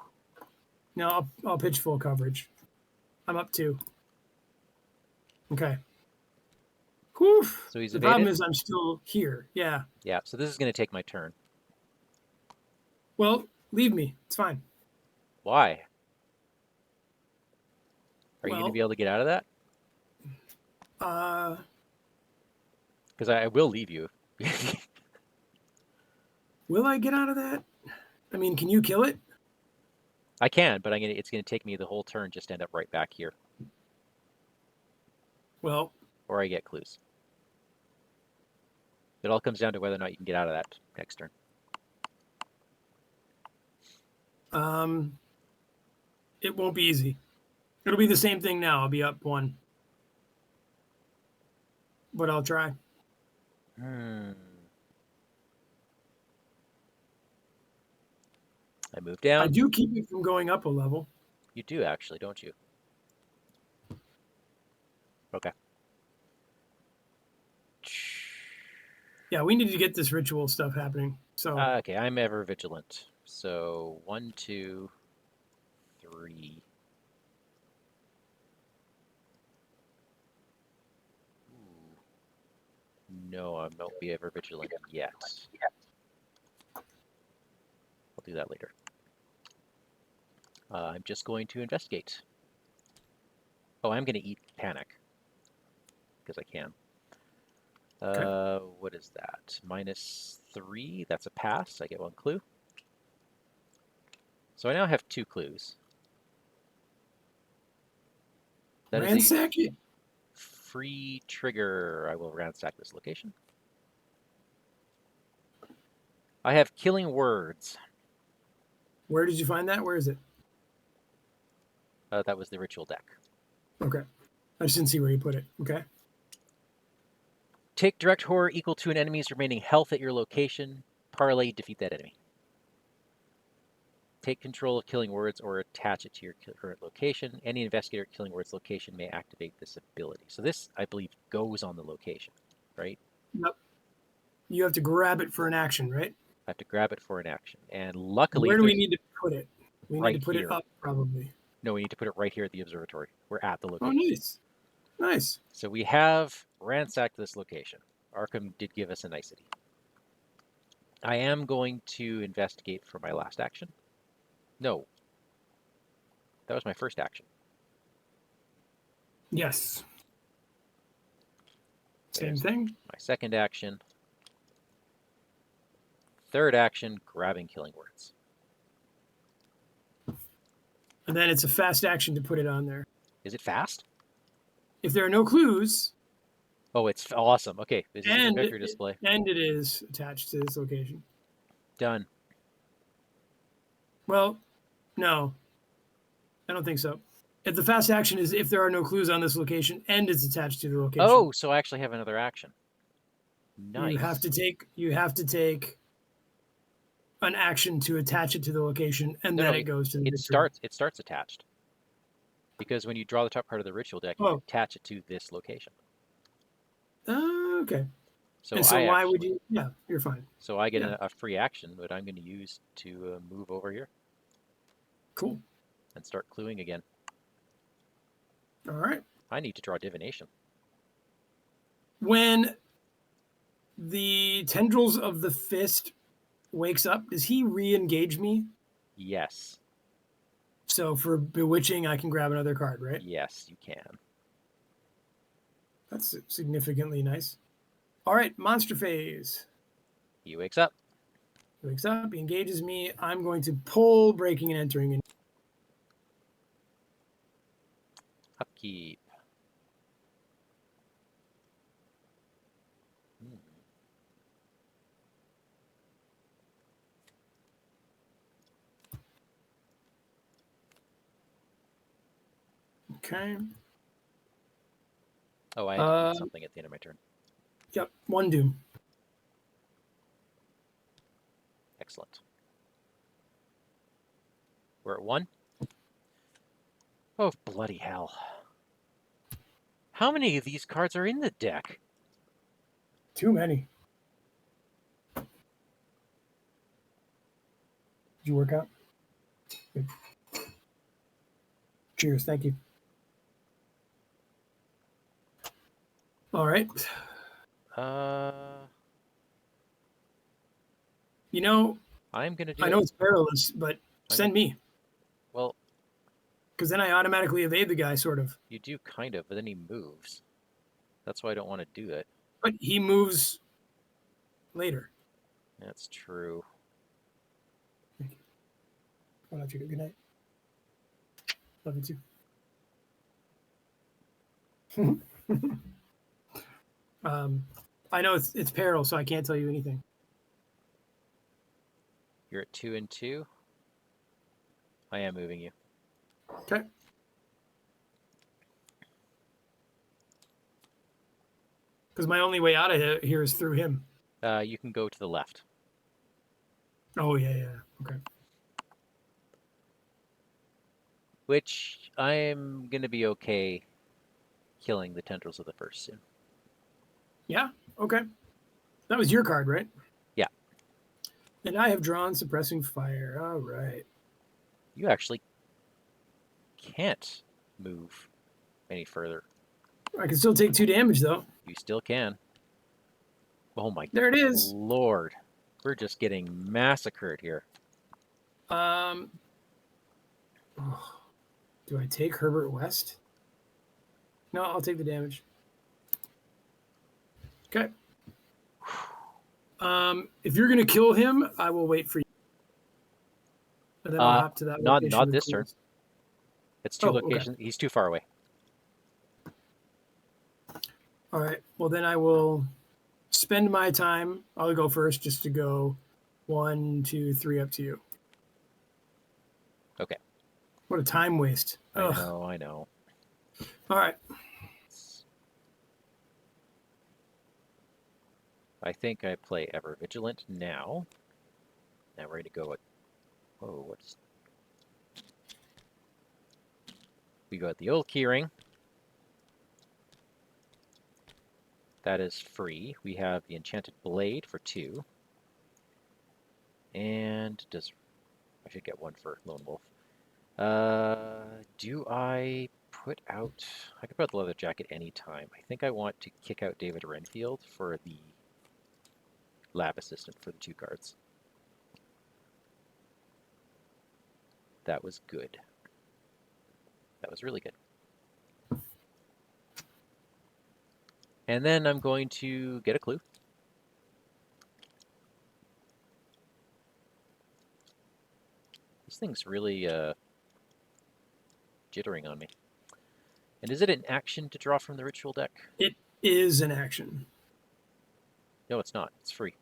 No, I'll pitch full coverage. I'm up 2. Okay. Whew. So he's the evaded? problem is I'm still here. Yeah. Yeah, so this is going to take my turn. Well, leave me. It's fine. Why? Are you going to be able to get out of that? Because I will leave you. Will I get out of that? I mean, can you kill it? I can, but it's going to take me the whole turn just to end up right back here. Well. Or I get clues. It all comes down to whether or not you can get out of that next turn. It won't be easy. It'll be the same thing now. I'll be up 1. But I'll try. I move down. I do keep it from going up a level. You do, actually, don't you? Okay. Yeah, we need to get this ritual stuff happening. So okay, I'm ever vigilant. So 1, 2, 3. No, I won't be ever vigilant yet. I'll do that later. I'm just going to investigate. Oh, I'm going to eat panic. Because I can. okay. What is that? -3. That's a pass. I get 1 clue. So I now have 2 clues. That is a Ransack it. free trigger. I will ransack this location. I have killing words. Where did you find that? Where is it? That was the ritual deck. Okay. I just didn't see where you put it. Okay. Take direct horror equal to an enemy's remaining health at your location. Parlay, defeat that enemy. Take control of killing words or attach it to your current location. Any investigator at killing words location may activate this ability. So this, I believe, goes on the location, right? Yep. You have to grab it for an action, right? I have to grab it for an action. And luckily, where do we need to put it? We right need to put here. it up, probably. No, we need to put it right here at the observatory. We're at the Oh, location. nice. Nice. So we have ransacked this location. Arkham did give us a nicety. I am going to investigate for my last action. No. That was my first action. Yes. Same There's thing. my second action. Third action, grabbing killing words. And then it's a fast action to put it on there. Is it fast? If there are no clues. Oh, it's awesome. Okay, this is an vector display. And it is attached to this location. Done. Well, no. I don't think so. If the fast action is if there are no clues on this location and it's attached to the location. Oh, so I actually have another action. Nice. You have to take an action to attach it to the location, and then it goes to the It starts attached. Because when you draw the top part of the ritual deck, you attach it to this location. Okay. So why would you? Yeah, you're fine. So I get a free action that I'm going to use to move over here. Cool. And start cluing again. All right. I need to draw divination. When the tendrils of the fist wakes up, does he re-engage me? Yes. So for bewitching, I can grab another card, right? Yes, you can. That's significantly nice. All right, monster phase. He wakes up. He wakes up, he engages me. I'm going to pull, breaking and entering. Upkeep. Okay. Oh, I had to do something at the end of my turn. Yep, one doom. Excellent. We're at 1. Oh, bloody hell. How many of these cards are in the deck? Too many. Did you work out? Good. Cheers, thank you. All right. You know, I'm gonna do. I know it's perilous, but send me. Well, because then I automatically evade the guy, sort of. You do kind of, but then he moves. That's why I don't want to do it. But he moves later. That's true. Thank you. Well, that's good night. Love you too. I know it's peril, so I can't tell you anything. You're at 2 and 2. I am moving you. Okay. Because my only way out of here is through him. You can go to the left. Oh, yeah. Okay. Which I'm going to be okay killing the tendrils of the first soon. Yeah, okay. That was your card, right? Yeah. And I have drawn Suppressing Fire. All right. You actually can't move any further. I can still take 2 damage, though. You still can. Oh my There it is. Lord. We're just getting massacred here. Do I take Herbert West? No, I'll take the damage. Okay. If you're going to kill him, I will wait for you. And then I'll hop to that location. Not this turn. It's 2 locations. Okay. He's too far away. All right. Well, then I will spend my time. I'll go first just to go 1, 2, 3 up to you. Okay. What a time waste. I know. All right. I think I play Ever Vigilant now. Now we're ready to go at... Oh, what's... We go at the old keyring. That is free. We have the Enchanted Blade for 2. And does... I should get 1 for Lone Wolf. Do I put out... I could put out the Leather Jacket anytime. I think I want to kick out David Renfield for the Lab Assistant for the 2 cards. That was good. That was really good. And then I'm going to get a clue. This thing's really jittering on me. And is it an action to draw from the ritual deck? It is an action. No, it's not. It's free.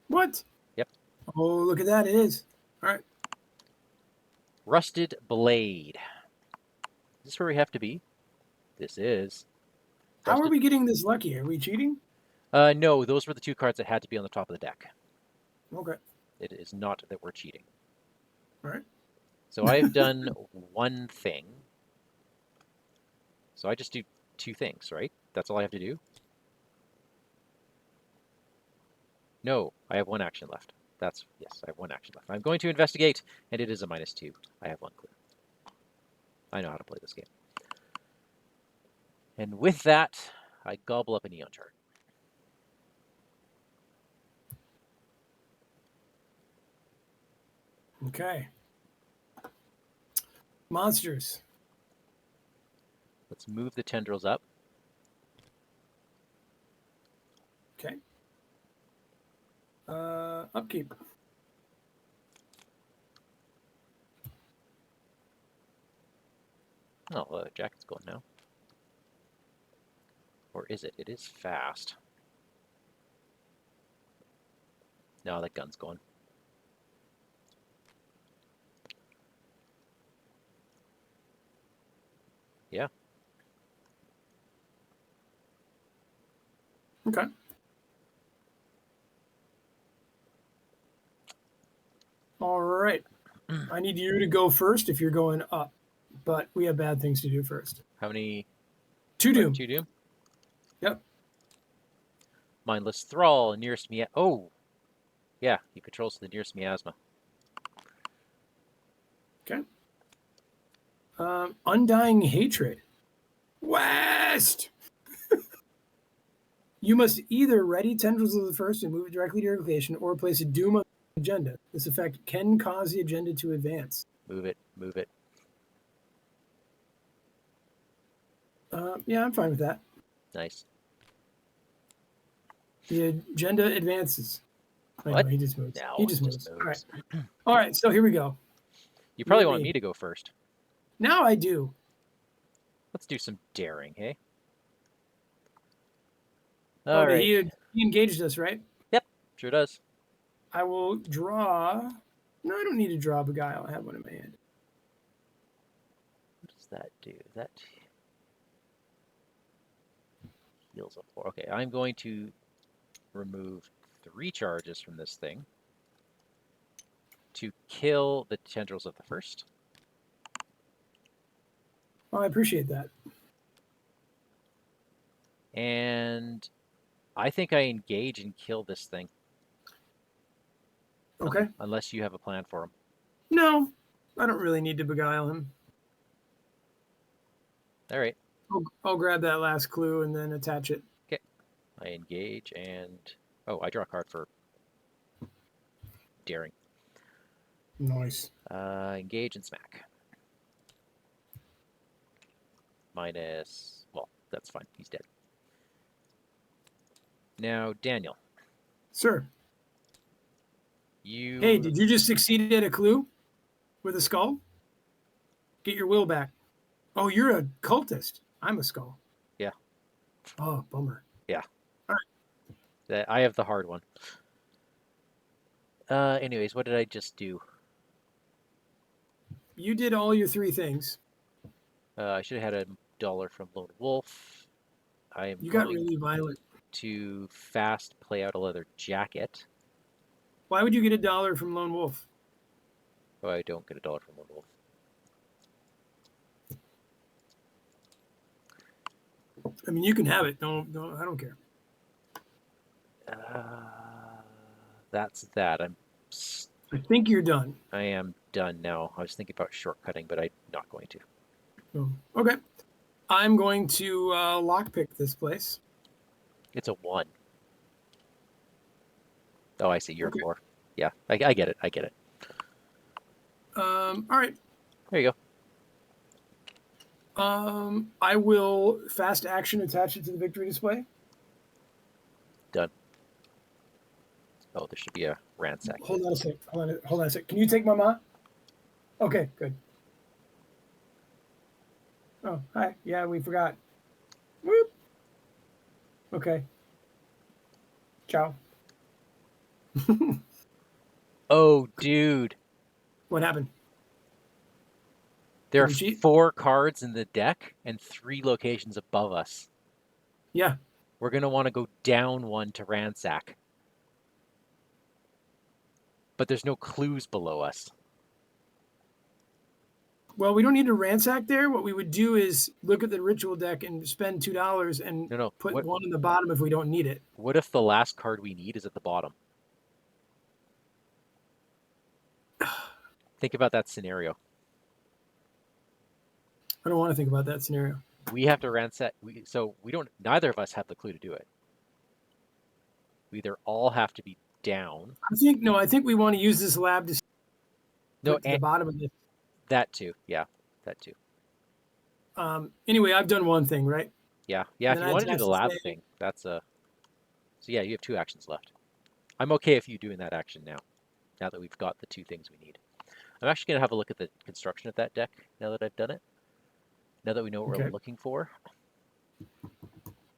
What? Yep. Oh, look at that. It is. All right. Rusted Blade. Is this where we have to be? This is. How are we getting this lucky? Are we cheating? No, those were the 2 cards that had to be on the top of the deck. Okay. It is not that we're cheating. All right. So I've done 1 thing. So I just do 2 things, right? That's all I have to do? No, I have 1 action left. Yes, I have 1 action left. I'm going to investigate, and it is a -2. I have 1 clue. I know how to play this game. And with that, I gobble up a neon chart. Okay. Monsters. Let's move the tendrils up. Okay. Upkeep. Oh, Jacket's going now. Or is it? It is fast. No, that gun's going. Yeah. Okay. All right. I need you to go first if you're going up, but we have bad things to do first. How many? 2 doom. 2 doom? Yep. Mindless Thrall, nearest me. Oh! Yeah, he controls the nearest miasma. Okay. Undying Hatred. West! You must either ready Tendrils of the First and move it directly to your location, or place a doom on the agenda. This effect can cause the agenda to advance. Move it, move it. Yeah, I'm fine with that. Nice. The agenda advances. What? No, he just moves. No, he just moves. All right. All right, so here we go. You probably want me to go first. Now I do. Let's do some daring, hey? All right. He engaged us, right? Yep, sure does. I will draw. No, I don't need to draw Beguile. I have one in my hand. What does that do? That heals up 4. Okay, I'm going to remove 3 charges from this thing to kill the tendrils of the first. Oh, I appreciate that. And I think I engage and kill this thing. Okay. Unless you have a plan for him. No, I don't really need to beguile him. All right. I'll grab that last clue and then attach it. Okay. I engage and... Oh, I draw a card for daring. Nice. Engage and smack. Minus... Well, that's fine. He's dead. Now, Daniel. Sir. You... Hey, did you just succeed at a clue? With a skull? Get your will back. Oh, you're a cultist. I'm a skull. Yeah. Oh, bummer. Yeah. All right. I have the hard one. Anyways, what did I just do? You did all your 3 things. I should have had $1 from Lone Wolf. I am You got going really violent. to fast play out a leather jacket. Why would you get $1 from Lone Wolf? Oh, I don't get $1 from Lone Wolf. I mean, you can have it. Don't. I don't care. That's that. I think you're done. I am done now. I was thinking about shortcutting, but I'm not going to. Oh, okay. I'm going to lockpick this place. It's a 1. Oh, I see. Your Okay. floor. Yeah, I get it. I get it. All right. There you go. I will fast action attach it to the victory display. Done. Oh, there should be a ransack. Hold on a sec. Hold on a sec. Can you take Mama? Okay, good. Oh, hi. Yeah, we forgot. Whoop. Okay. Ciao. Oh, dude. What happened? There are 4 cards in the deck and 3 locations above us. Yeah. We're going to want to go down 1 to ransack. But there's no clues below us. Well, we don't need to ransack there. What we would do is look at the ritual deck and spend $2 and put 1 in the bottom if we don't need it. What if the last card we need is at the bottom? Think about that scenario. I don't want to think about that scenario. We have to ransack. Neither of us have the clue to do it. We either all have to be down. I think we want to use this lab to put to the bottom of this. That too. Yeah, that too. Anyway, I've done 1 thing, right? Yeah. If you want to do the lab thing, that's a... So yeah, you have 2 actions left. I'm okay if you doing that action now that we've got the 2 things we need. I'm actually going to have a look at the construction of that deck now that I've done it. Now that we know what we're looking for.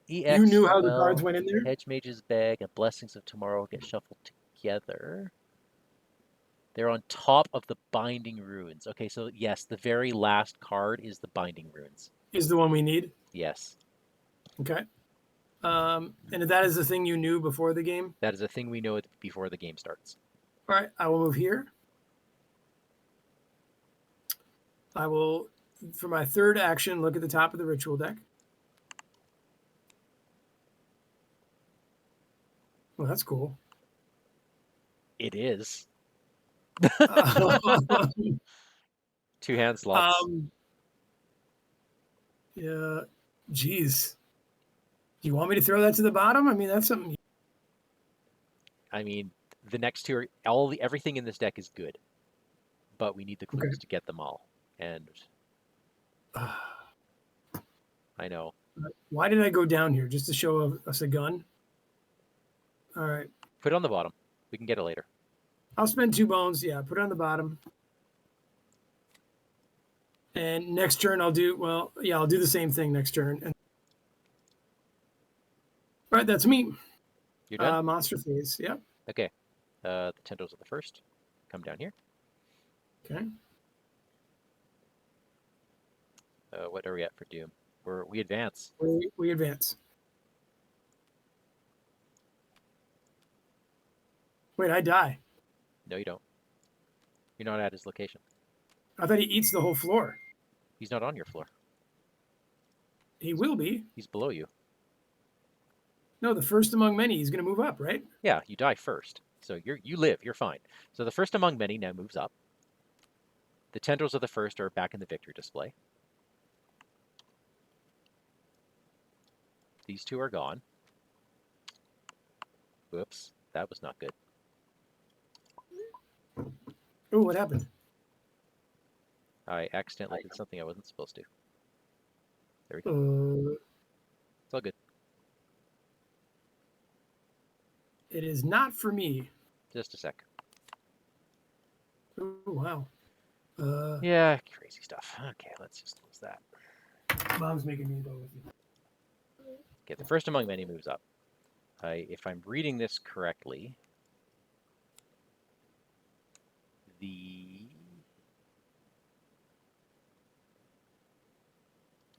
EX, you knew how the cards went in there? Hedge Mage's Bag and Blessings of Tomorrow get shuffled together. They're on top of the Binding Runes. Okay, so yes, the very last card is the Binding Runes. Is the one we need? Yes. Okay. And that is the thing you knew before the game? That is a thing we know before the game starts. All right, I will move here. I will, for my 3rd action, look at the top of the ritual deck. Well, that's cool. It is. 2 hand slots. Yeah. Geez. Do you want me to throw that to the bottom? I mean, that's something. I mean, the next 2 are everything in this deck is good, but we need the clues to get them all. And I know. Why did I go down here? Just to show us a gun? All right. Put it on the bottom. We can get it later. I'll spend 2 bones. Yeah, put it on the bottom. And next turn I'll do the same thing next turn. All right, that's me. You're done? Monster phase, yeah. Okay. The Tendrils are the first. Come down here. Okay. What are we at for Doom? We advance. We advance. Wait, I die. No, you don't. You're not at his location. I thought he eats the whole floor. He's not on your floor. He will be. He's below you. No, the first among many. He's going to move up, right? Yeah, you die first. So you live. You're fine. So the first among many now moves up. The Tendrils of the first are back in the victory display. These 2 are gone. Whoops, that was not good. Oh, what happened? I accidentally did something I wasn't supposed to. There we go. It's all good. It is not for me. Just a sec. Oh, wow. Yeah, crazy stuff. Okay, let's just close that. Mom's making me go with you. Okay, the first among many moves up. If I'm reading this correctly, the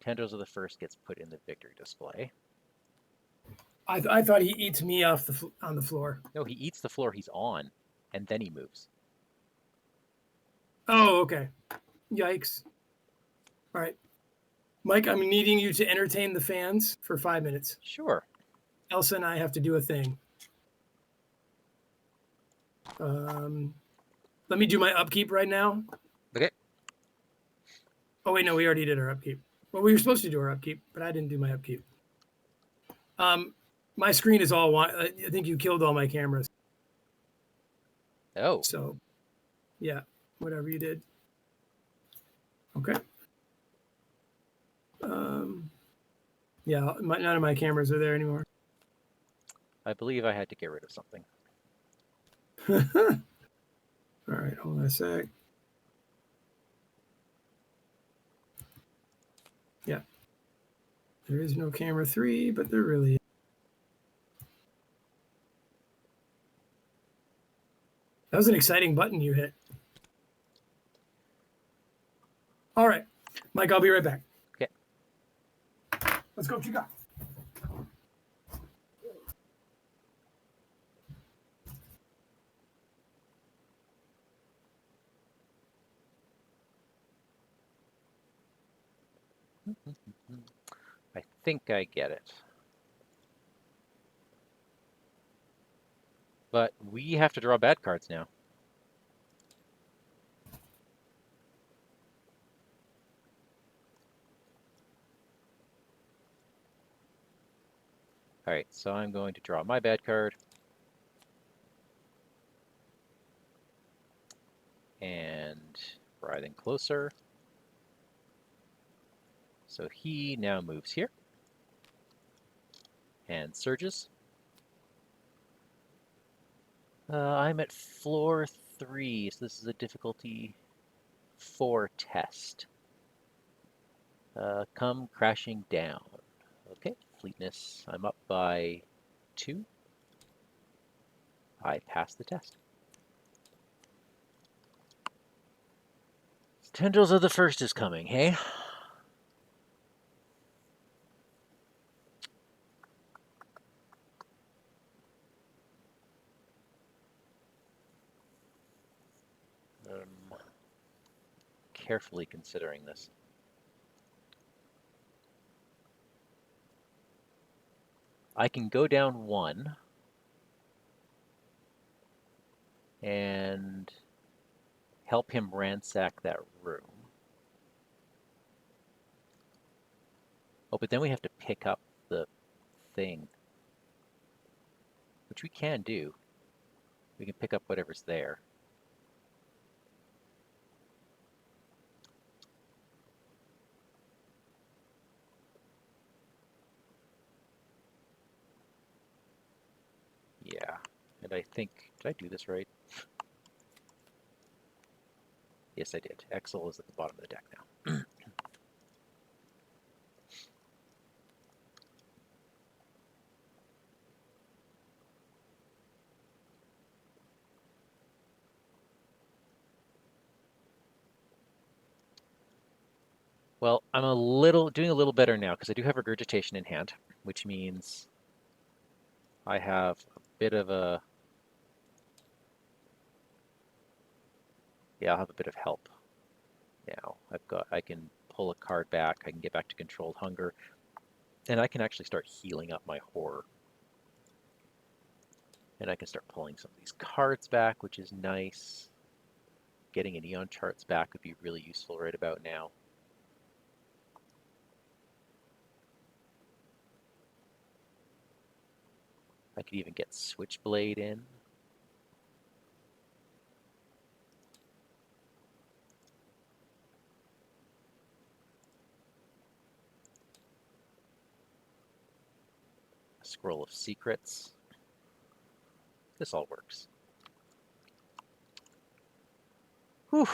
tendrils of the first gets put in the victory display. I thought he eats me on the floor. No, he eats the floor he's on, and then he moves. Oh, okay. Yikes. All right. Mike, I'm needing you to entertain the fans for 5 minutes. Sure. Elsa and I have to do a thing. Let me do my upkeep right now. Okay. Oh, wait, no, we already did our upkeep. Well, we were supposed to do our upkeep, but I didn't do my upkeep. My screen is all I think you killed all my cameras. Oh. So, yeah, whatever you did. Okay. Yeah, none of my cameras are there anymore. I believe I had to get rid of something. All right, hold on a sec. Yeah. There is no camera 3, but there really is. That was an exciting button you hit. All right. Mike, I'll be right back. Okay. Let's go, Chica. I think I get it. But we have to draw bad cards now. All right, so I'm going to draw my bad card. And riding closer. So he now moves here. And surges. I'm at floor 3, so this is a difficulty 4 test. Come crashing down. Okay, fleetness. I'm up by 2. I passed the test. Tendrils of the first is coming, hey? Carefully considering this. I can go down 1 and help him ransack that room. Oh, but then we have to pick up the thing, which we can do. We can pick up whatever's there. Yeah, and I think, did I do this right? Yes, I did. Exel is at the bottom of the deck now. Well, I'm doing a little better now because I do have regurgitation in hand, which means I have a bit of a, yeah, I'll have a bit of help now. I can pull a card back, I can get back to controlled hunger, and I can actually start healing up my horror. And I can start pulling some of these cards back, which is nice. Getting an Eon charts back would be really useful right about now. I could even get Switchblade in. Scroll of Secrets. This all works. Whew.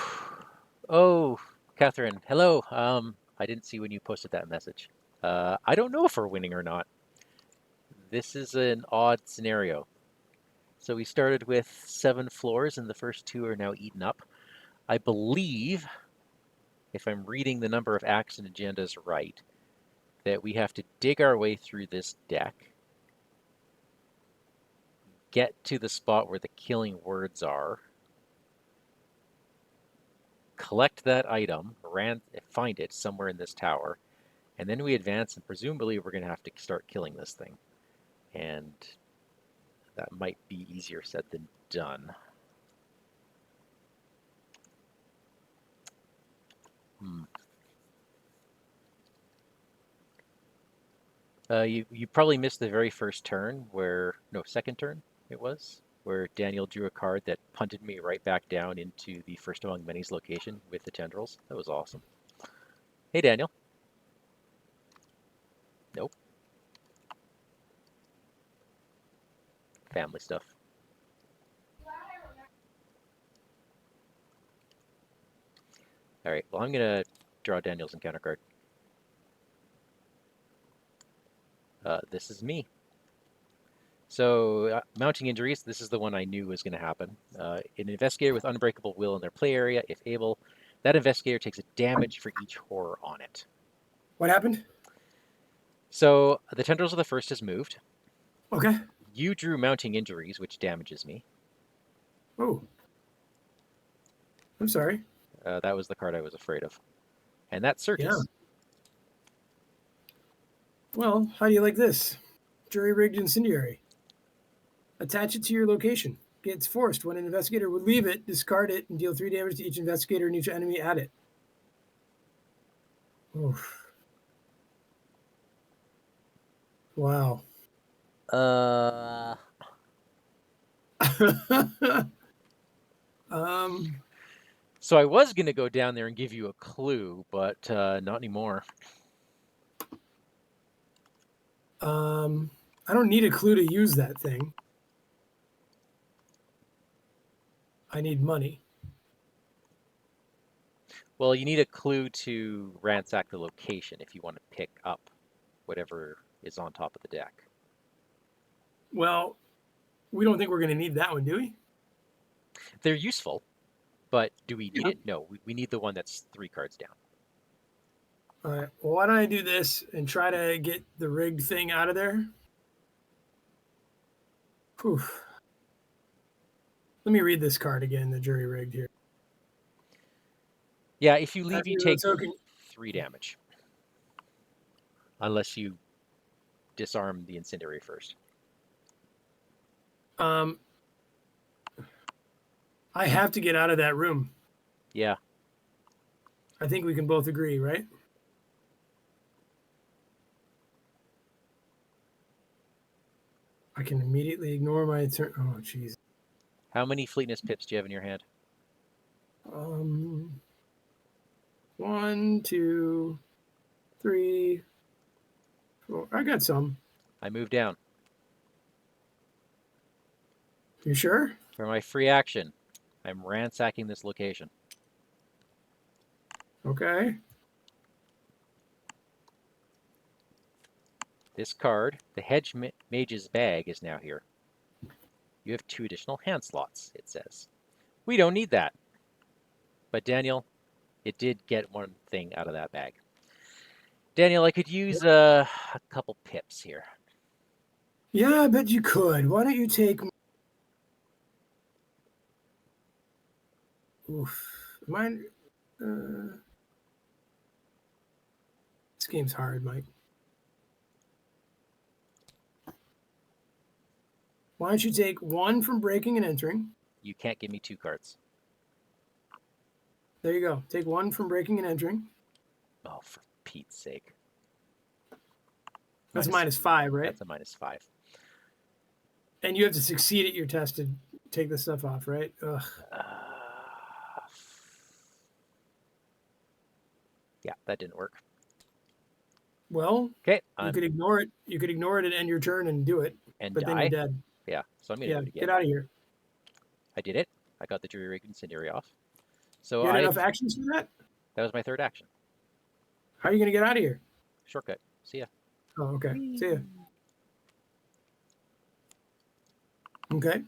Oh, Catherine, hello. I didn't see when you posted that message. I don't know if we're winning or not. This is an odd scenario. So we started with 7 floors, and the first 2 are now eaten up. I believe, if I'm reading the number of acts and agendas right, that we have to dig our way through this deck, get to the spot where the killing words are, collect that item, find it somewhere in this tower, and then we advance, and presumably we're going to have to start killing this thing. And that might be easier said than done. You probably missed the very first turn second turn it was, where Daniel drew a card that punted me right back down into the First Among Many's location with the tendrils. That was awesome. Hey, Daniel. Nope. Family stuff. All right, well, I'm going to draw Daniel's encounter card. This is me. So, mounting injuries, this is the one I knew was going to happen. An investigator with unbreakable will in their play area, if able, that investigator takes a damage for each horror on it. What happened? So, the tendrils of the first is moved. Okay. You drew mounting injuries, which damages me. Oh. I'm sorry. That was the card I was afraid of. And that searches. Yeah. Well, how do you like this? Jury-rigged incendiary. Attach it to your location. Gets forced. When an investigator would leave it, discard it and deal 3 damage to each investigator and each enemy at it. Oof. Wow. So I was going to go down there and give you a clue, but not anymore. I don't need a clue to use that thing. I need money. Well, you need a clue to ransack the location if you want to pick up whatever is on top of the deck. Well, we don't think we're going to need that one, do we? They're useful, but do we need it? No, we need the one that's 3 cards down. All right. Well, why don't I do this and try to get the rigged thing out of there? Whew. Let me read this card again, the jury rigged here. Yeah, if you leave, you take 3 damage. Unless you disarm the incendiary first. I have to get out of that room. Yeah. I think we can both agree, right? I can immediately ignore my turn. Oh, jeez. How many fleetness pips do you have in your hand? 1, 2, 3, 4. I got some. I move down. You sure? For my free action, I'm ransacking this location. Okay. This card, the Hedge Mage's Bag, is now here. You have 2 additional hand slots, it says. We don't need that. But Daniel, it did get one thing out of that bag. Daniel, I could use a couple pips here. Yeah, I bet you could. Why don't you take... Oof. Mine... This game's hard, Mike. Why don't you take 1 from breaking and entering? You can't give me 2 cards. There you go. Take 1 from breaking and entering. Oh, for Pete's sake. That's -5, right? That's a -5. And you have to succeed at your test to take the stuff off, right? Ugh. Yeah, that didn't work. Well, okay, you could ignore it. You could ignore it and end your turn and do it. And but die? Then you're dead. Yeah, so I'm going to do it again. Get out of here. I did it. I got the jury-rigged incendiary off. So you had enough actions for that? That was my 3rd action. How are you going to get out of here? Shortcut. See ya. Oh, okay. See ya. Okay.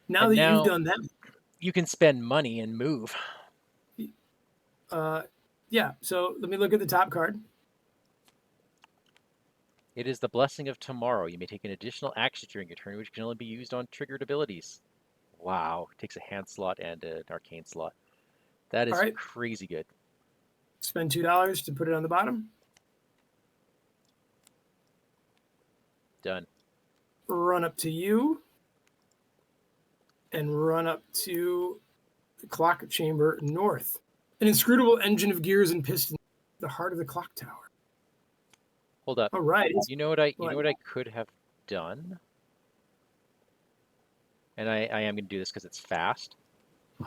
Now And that you've now done that, you can spend money and move. yeah. So let me look at the top card. It is the Blessing of Tomorrow. You may take an additional action during your turn, which can only be used on triggered abilities. Wow. It takes a hand slot and an arcane slot. That All is right. crazy good. Spend $2 to put it on the bottom. Done. Run up to you. And run up to the clock chamber north. An inscrutable engine of gears and pistons, the heart of the clock tower. Hold up. All right. You know what I could have done? And I am going to do this because it's fast.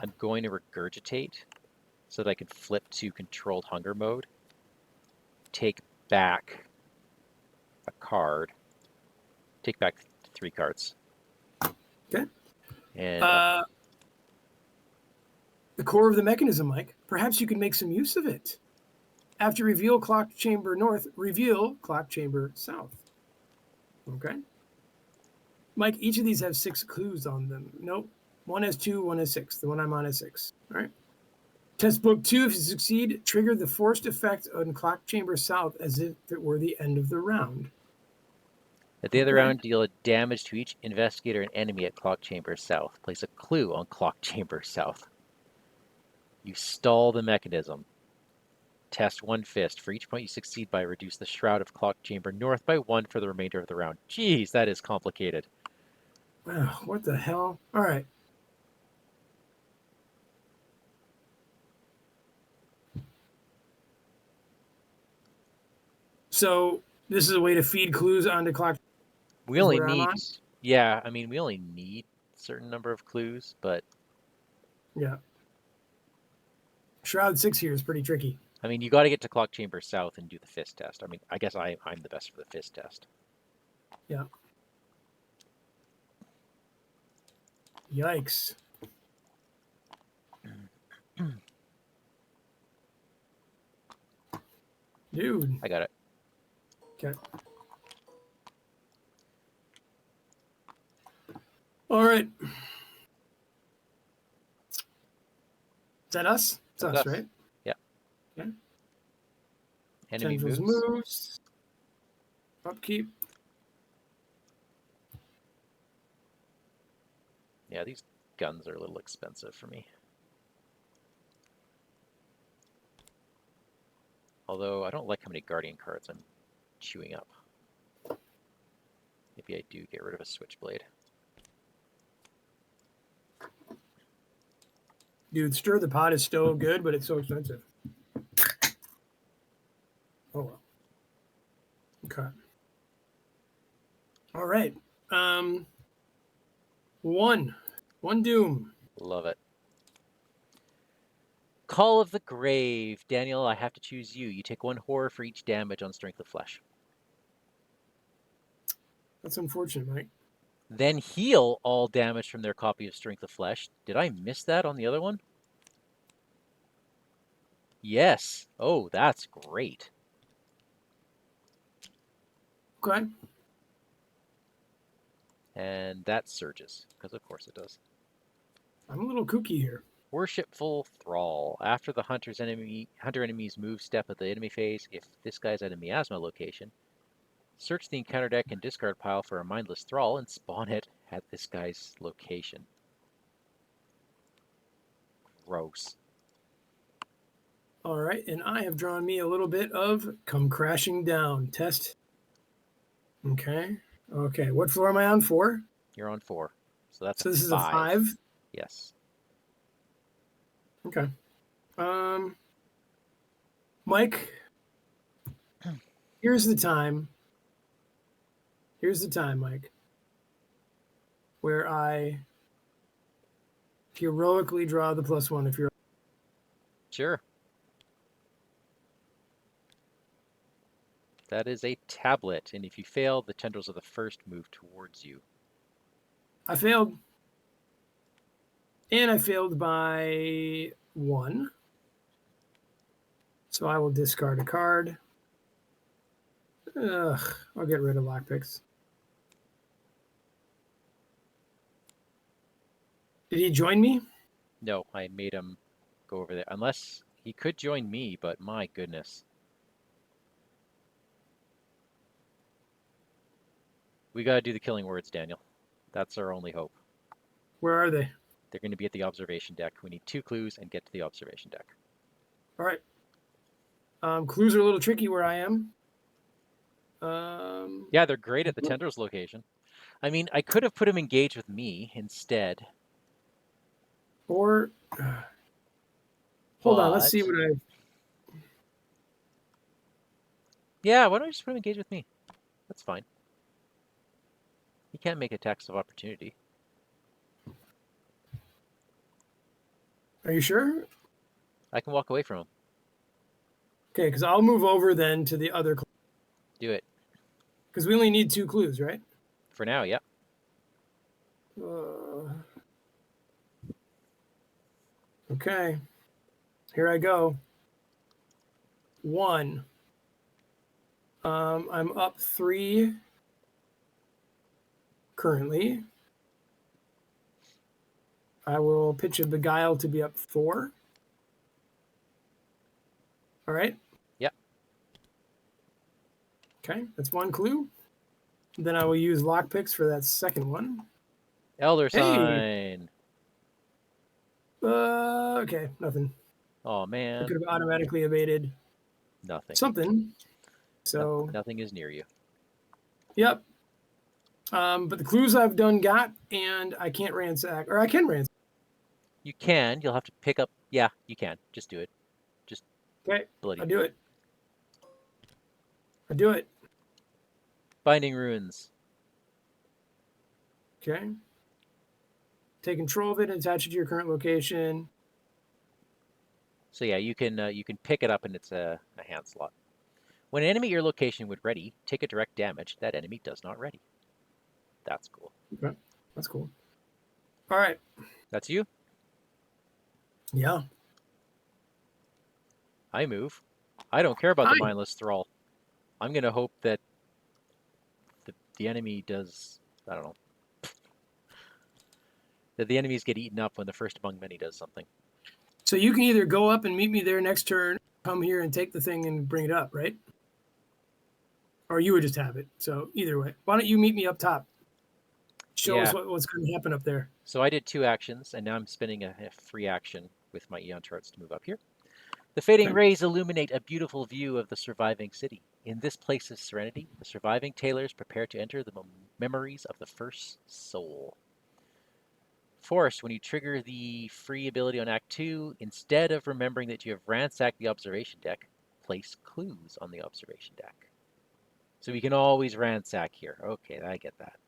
I'm going to regurgitate so that I can flip to controlled hunger mode. Take back a card. Take back 3 cards. Okay. And the core of the mechanism, Mike. Perhaps you can make some use of it. After reveal clock chamber north, reveal clock chamber south. Okay. Mike, each of these have 6 clues on them. Nope. One has 2, one has 6. The one I'm on has 6. All right. Test book 2, if you succeed, trigger the forced effect on clock chamber south as if it were the end of the round. at the end of the round, deal a damage to each investigator and enemy at clock chamber south. Place a clue on clock chamber south. You stall the mechanism. Test 1 fist. For each point you succeed by, reduce the shroud of clock chamber north by 1 for the remainder of the round. Jeez, that is complicated. Wow, what the hell? All right. So this is a way to feed clues onto clock. We only need, yeah, I mean, we only need a certain number of clues, but yeah. Shroud 6 here is pretty tricky. I mean, you got to get to clock chamber south and do the fist test. I mean, I guess I'm the best for the fist test. Yeah. Yikes. Dude. I got it. Okay. All right. Is that us? It's us, right? Yeah. Okay. Enemy moves. Upkeep. Yeah, these guns are a little expensive for me. Although I don't like how many guardian cards I'm chewing up. Maybe I do get rid of a switchblade. Dude, Stir the Pot is still good, but it's so expensive. Oh well. Okay. All right. One doom. Love it. Call of the Grave. Daniel, I have to choose you. You take 1 horror for each damage on Strength of Flesh. That's unfortunate, Mike. Then heal all damage from their copy of Strength of Flesh. Did I miss that on the other one? Yes. Oh, that's great. Okay. And that surges, because of course it does. I'm a little kooky here. Worshipful Thrall. After the hunter enemy's move step at the enemy phase, if this guy's at a miasma location, search the encounter deck and discard pile for a mindless thrall and spawn it at this guy's location. Gross. All right, and I have drawn me a little bit of Come Crashing Down. Test. Okay. Okay. What floor am I on? 4? You're on 4. So that's this is 5. a 5? Yes. Okay. Mike, here's the time. Here's the time, Mike, where I heroically draw the +1 if you're... Sure. That is a tablet, and if you fail, the tendrils of the first move towards you. I failed. And I failed by 1. So I will discard a card. Ugh, I'll get rid of lockpicks. Did he join me? No, I made him go over there. Unless he could join me, but my goodness. We gotta do the killing words, Daniel. That's our only hope. Where are they? They're going to be at the observation deck. We need 2 clues and get to the observation deck. All right. Clues are a little tricky where I am. Yeah, they're great at the tendrils location. I mean, I could have put him engaged with me instead. Or hold on, let's see what I. Yeah, why don't I just put him engaged with me? That's fine. He can't make attacks of opportunity. Are you sure? I can walk away from him. Okay, because I'll move over then to the other. Do it. Because we only need 2 clues, right? For now, yep. Okay. Here I go. 1. I'm up 3 currently. I will pitch a beguile to be up 4. All right. Yep. Okay, that's 1 clue. Then I will use lockpicks for that second one. Elder Hey. sign. Okay, nothing. Oh man. I could have automatically evaded Nothing. something. So nothing is near you. Yep. But the clues I've done got, and I can't ransack, or I can ransack. You can. You'll have to pick up. Yeah, you can. Just do it. Just okay. bloody. I do it. I do it. Binding runes. Okay. Take control of it and attach it to your current location. So yeah, you can pick it up and it's a hand slot. When an enemy at your location would ready, take a direct damage. That enemy does not ready. That's cool. Okay. That's cool. All right. That's you? Yeah. I move. I don't care about the mindless thrall. I'm going to hope that the enemy does, I don't know, that the enemies get eaten up when the first among many does something. So you can either go up and meet me there next turn, come here and take the thing and bring it up, right? Or you would just have it. So either way. Why don't you meet me up top? Show us what's going to happen up there. So I did 2 actions, and now I'm spending a free action with my Eon charts to move up here. The fading rays illuminate a beautiful view of the surviving city. In this place of serenity, the surviving tailors prepare to enter the memories of the first soul. Force, when you trigger the free ability on Act 2, instead of remembering that you have ransacked the observation deck, place clues on the observation deck. So we can always ransack here. Okay, I get that.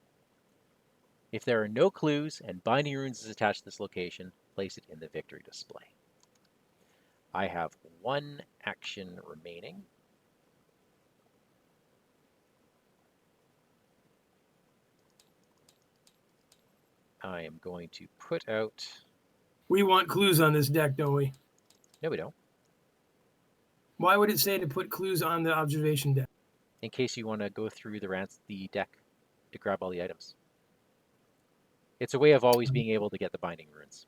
If there are no clues and Binding Runes is attached to this location, place it in the victory display. I have 1 action remaining. I am going to put out... We want clues on this deck, don't we? No, we don't. Why would it say to put clues on the observation deck? In case you want to go through the deck to grab all the items. It's a way of always being able to get the Binding Runes.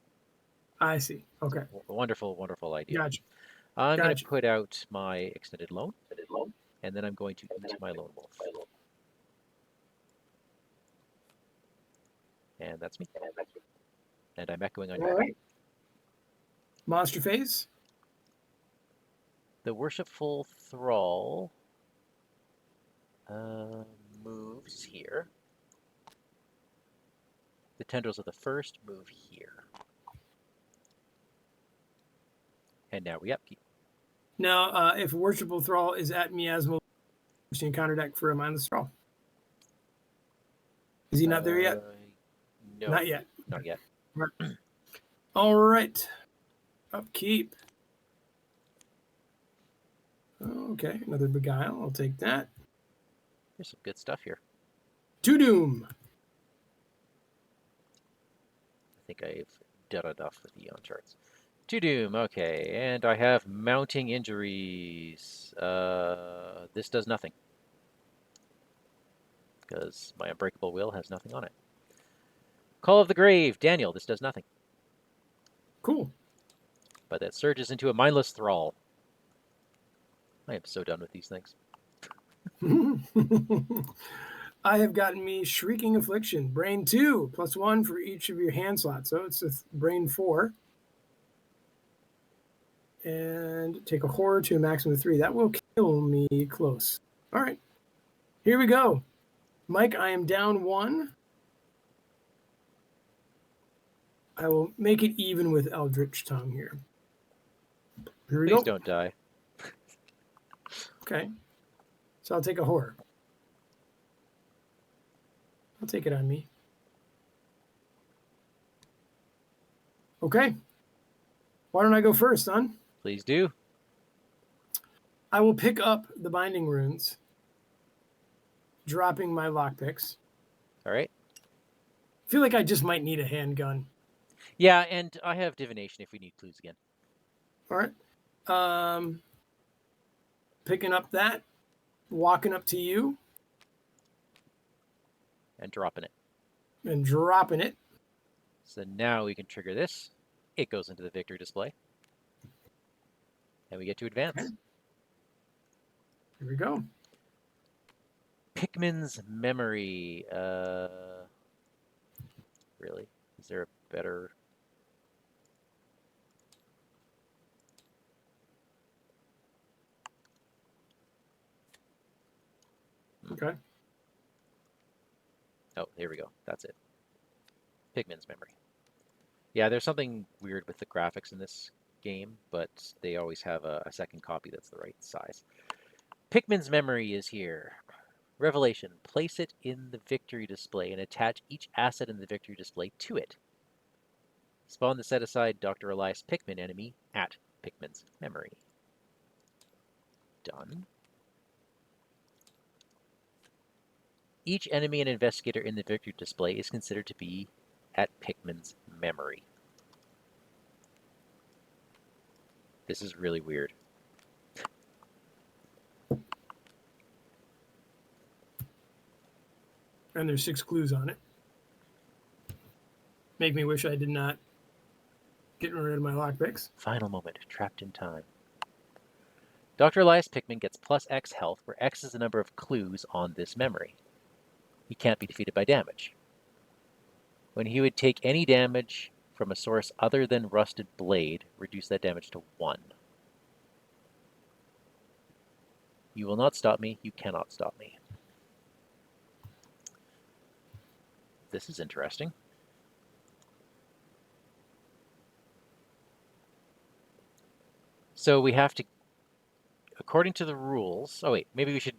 I see. Okay. A wonderful, wonderful idea. Gotcha. I'm going to put out my extended loan, and then I'm going to eat my lone wolf. And that's me. And I'm echoing on your right. Monster phase. The Worshipful Thrall moves here. The tendrils of the first move here. And now we upkeep. Now, if Worshipful Thrall is at Miasma, you counter deck for a mindless thrall. Is he not there yet? No. Not yet. Not yet. All right. Upkeep. Okay, another Beguile. I'll take that. There's some good stuff here. To Doom. I think I've done enough with the Eon charts. To Doom, okay. And I have mounting injuries. This does nothing. Because my Unbreakable Will has nothing on it. Call of the Grave. Daniel, this does nothing. Cool. But that surges into a mindless thrall. I am so done with these things. I have gotten me Shrieking Affliction. Brain 2, +1 for each of your hand slots. So it's a brain 4. And take a horror to a maximum of 3. That will kill me close. All right. Here we go. Mike, I am down 1. I will make it even with Eldritch Tongue here. Here we go. Please don't die. Okay. So I'll take a horror. I'll take it on me. Okay. Why don't I go first, son? Please do. I will pick up the binding runes, dropping my lockpicks. All right. I feel like I just might need a handgun. Yeah, and I have divination if we need clues again. All right. Picking up that, walking up to you. And dropping it. And dropping it. So now we can trigger this. It goes into the victory display. And we get to advance. Okay. Here we go. Pikmin's Memory. Really? Is there a better... Okay. Oh, here we go. That's it. Pikmin's Memory. Yeah, there's something weird with the graphics in this game, but they always have a second copy that's the right size. Pikmin's Memory is here. Revelation. Place it in the victory display and attach each asset in the victory display to it. Spawn the set-aside Dr. Elias Pikmin enemy at Pikmin's Memory. Done. Each enemy and investigator in the victory display is considered to be at Pikmin's Memory. This is really weird. And there's 6 clues on it. Make me wish I did not get rid of my lockpicks. Final moment. Trapped in time. Dr. Elias Pikmin gets plus X health, where X is the number of clues on this memory. He can't be defeated by damage. When he would take any damage from a source other than Rusted Blade, reduce that damage to 1. You will not stop me. You cannot stop me. This is interesting. So we have to, according to the rules... Oh, wait. Maybe we should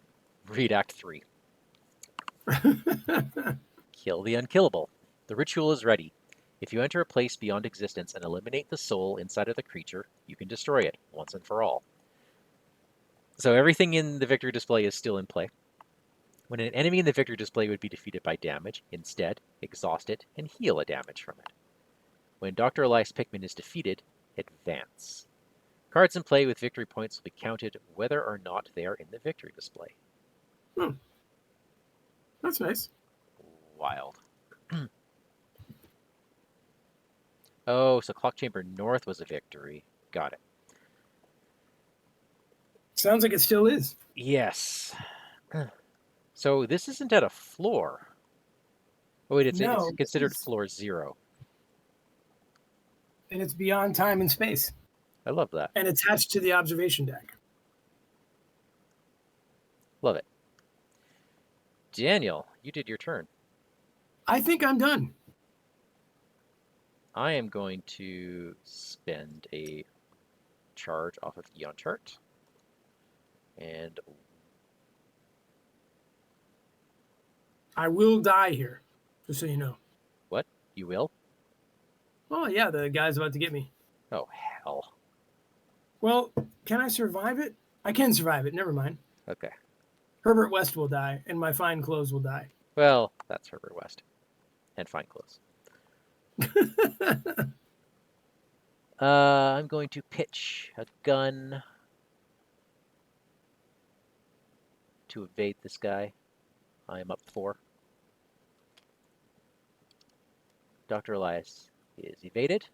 read Act 3. Kill the unkillable. The ritual is ready. If you enter a place beyond existence and eliminate the soul inside of the creature, you can destroy it once and for all. So everything in the victory display is still in play. When an enemy in the victory display would be defeated by damage, instead, exhaust it and heal a damage from it. When Dr. Elias Pikmin is defeated, advance. Cards in play with victory points will be counted whether or not they are in the victory display. Hmm. That's nice. Wild. Oh, so Clock Chamber North was a victory. Got it. Sounds like it still is. Yes. So this isn't at a floor. Oh, wait, it's considered floor 0. And it's beyond time and space. I love that. And attached to the observation deck. Love it. Daniel, you did your turn. I think I'm done. I am going to spend a charge off of Eon Chart. And I will die here, just so you know. What? You will? Oh, yeah, the guy's about to get me. Oh, hell. Well, can I survive it? I can survive it. Never mind. Okay. Herbert West will die, and my fine clothes will die. Well, that's Herbert West. And fine clothes. I'm going to pitch a gun to evade this guy. I am up 4. Dr. Elias is evaded.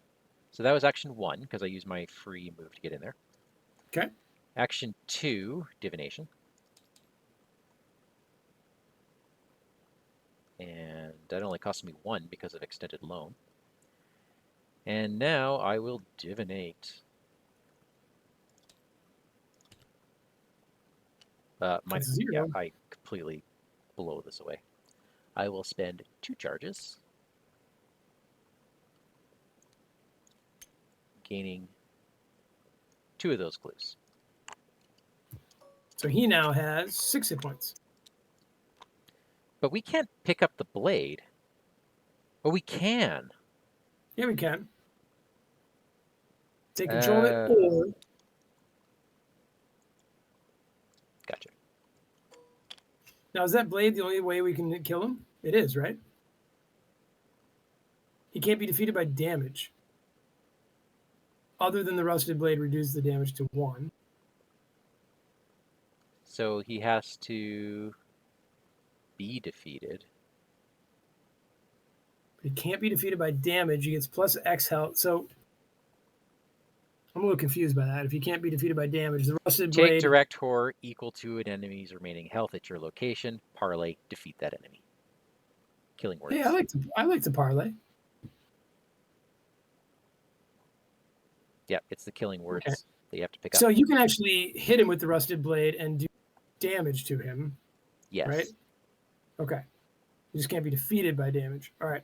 So that was action 1, because I used my free move to get in there. Okay. Action 2, divination. And that only cost me 1 because of extended loan. And now I will divinate. Yeah, I completely blow this away. I will spend 2 charges, gaining 2 of those clues. So he now has 6 hit points. But we can't pick up the blade. But we can. Yeah, we can. Take control of it, or... Gotcha. Now, is that blade the only way we can kill him? It is, right? He can't be defeated by damage. Other than the rusted blade reduces the damage to 1. So he has to be defeated. But he can't be defeated by damage. He gets plus X health. So I'm a little confused by that. If he can't be defeated by damage, the rusted blade... Take direct horror equal to an enemy's remaining health at your location. Parlay, defeat that enemy. Killing words. Hey, I like to parlay. Yeah, it's the killing words that you have to pick up. So you can actually hit him with the rusted blade and do damage to him. Yes. Right? Okay. You just can't be defeated by damage. All right.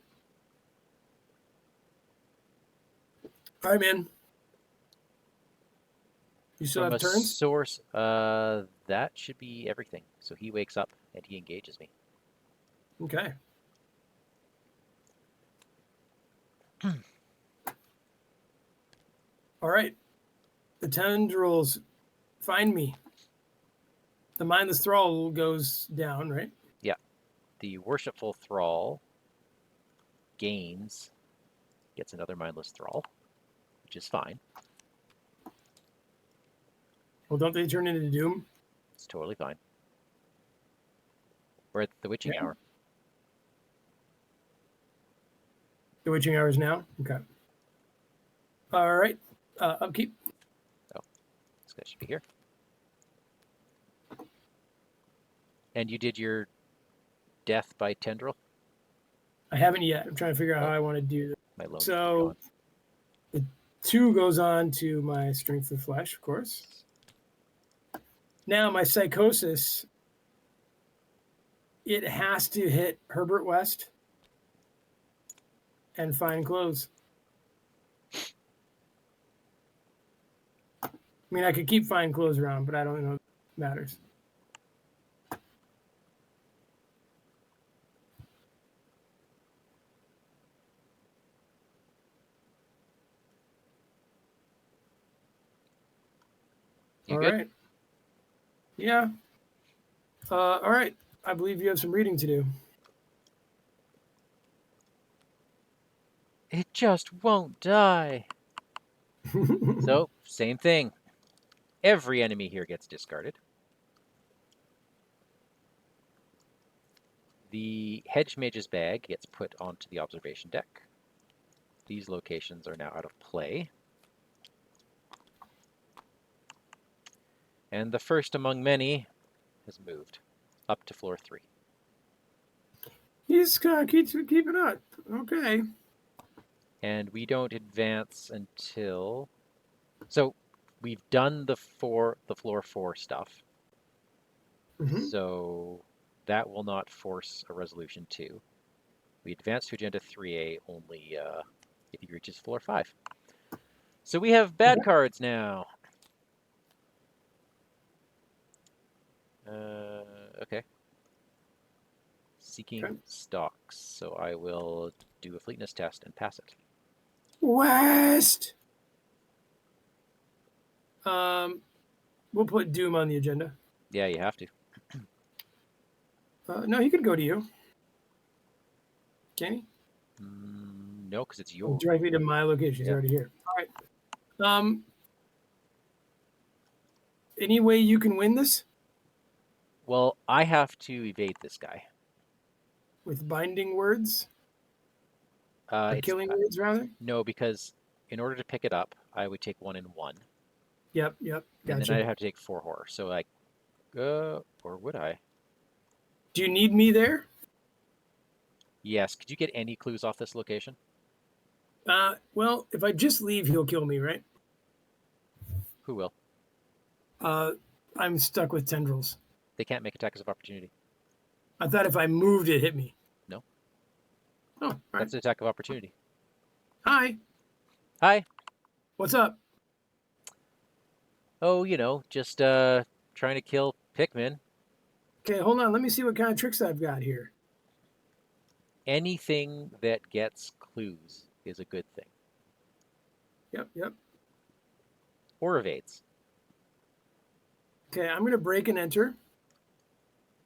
All right, man. You still From have turns? Source, that should be everything. So he wakes up and he engages me. Okay. All right. The tendrils find me. The mindless thrall goes down, right? Yeah. The worshipful thrall gets another mindless thrall, which is fine. Well, don't they turn into Doom? It's totally fine. We're at the witching hour. The witching hour is now? Okay. All right. Upkeep. Oh, this guy should be here. And you did your death by tendril? I haven't yet. I'm trying to figure out how I want to do this. My loan. So the 2 goes on to my strength of flesh, of course. Now my psychosis, it has to hit Herbert West and find clothes. I mean, I could keep finding clothes around, but I don't know if it matters. You all good? Right. Yeah. All right. I believe you have some reading to do. It just won't die. So, same thing. Every enemy here gets discarded. The Hedge Mage's bag gets put onto the observation deck. These locations are now out of play. And the first among many has moved up to floor 3. He's keeping up. Okay. And we don't advance until... So we've done the floor 4 stuff. Mm-hmm. So that will not force a resolution 2. We advance to agenda 3A only if he reaches floor 5. So we have bad cards now. Okay. Seeking stocks. So I will do a fleetness test and pass it. West. We'll put Doom on the agenda. Yeah, you have to. No, he could go to you. Can he? No, because it's yours. Directly to my location. He's already here. All right. Any way you can win this? Well, I have to evade this guy. With binding words? Killing words, rather? No, because in order to pick it up, I would take 1 and 1. Yep. And Gotcha. then I'd have to take 4 horror. So like, or would I? Do you need me there? Yes. Could you get any clues off this location? Well, if I just leave, he'll kill me, right? Who will? I'm stuck with tendrils. They can't make attacks of opportunity. I thought if I moved, it hit me. No. Oh, all right. That's an attack of opportunity. Hi. Hi. What's up? Oh, just trying to kill Pikmin. Okay, hold on. Let me see what kind of tricks I've got here. Anything that gets clues is a good thing. Yep. Or evades. Okay, I'm going to break and enter.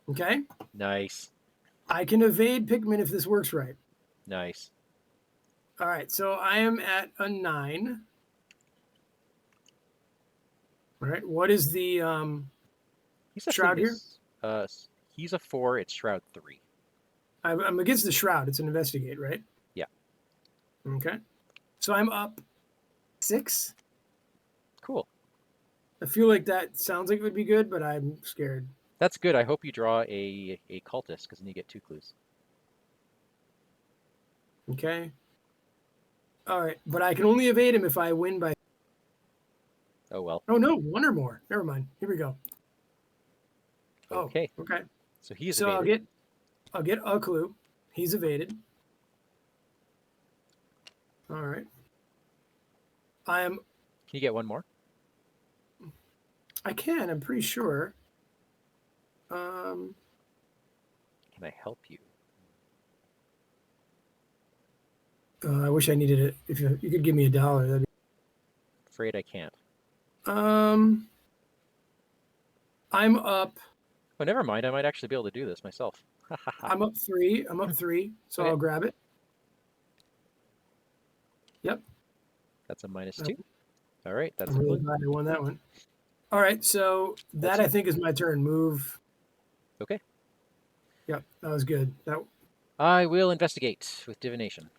Okay. Nice. I can evade Pikmin if this works right. Nice. All right, so I am at a 9. All right, what is the shroud here? He's a 4. It's shroud 3. I'm against the shroud. It's an investigate, right? Yeah. Okay. So I'm up 6. Cool. I feel like that sounds like it would be good, but I'm scared. That's good. I hope you draw a cultist, because then you get 2 clues. Okay. All right, but I can only evade him if I win by. Oh well. Oh no, 1 or more. Never mind. Here we go. Okay. Oh, okay. So he's So evaded. I'll get a clue. He's evaded. All right. Can you get 1 more? I can. I'm pretty sure. Can I help you? I wish I needed it. If you could give me $1, that'd be. Afraid I can't. I'm up. Oh, never mind. I might actually be able to do this myself. I'm up 3. So Okay. I'll grab it. Yep. That's a -2. All right. That's I'm really glad I won that one. All right. So that I think is my turn. Move. Okay. Yep. That was good. I will investigate with divination.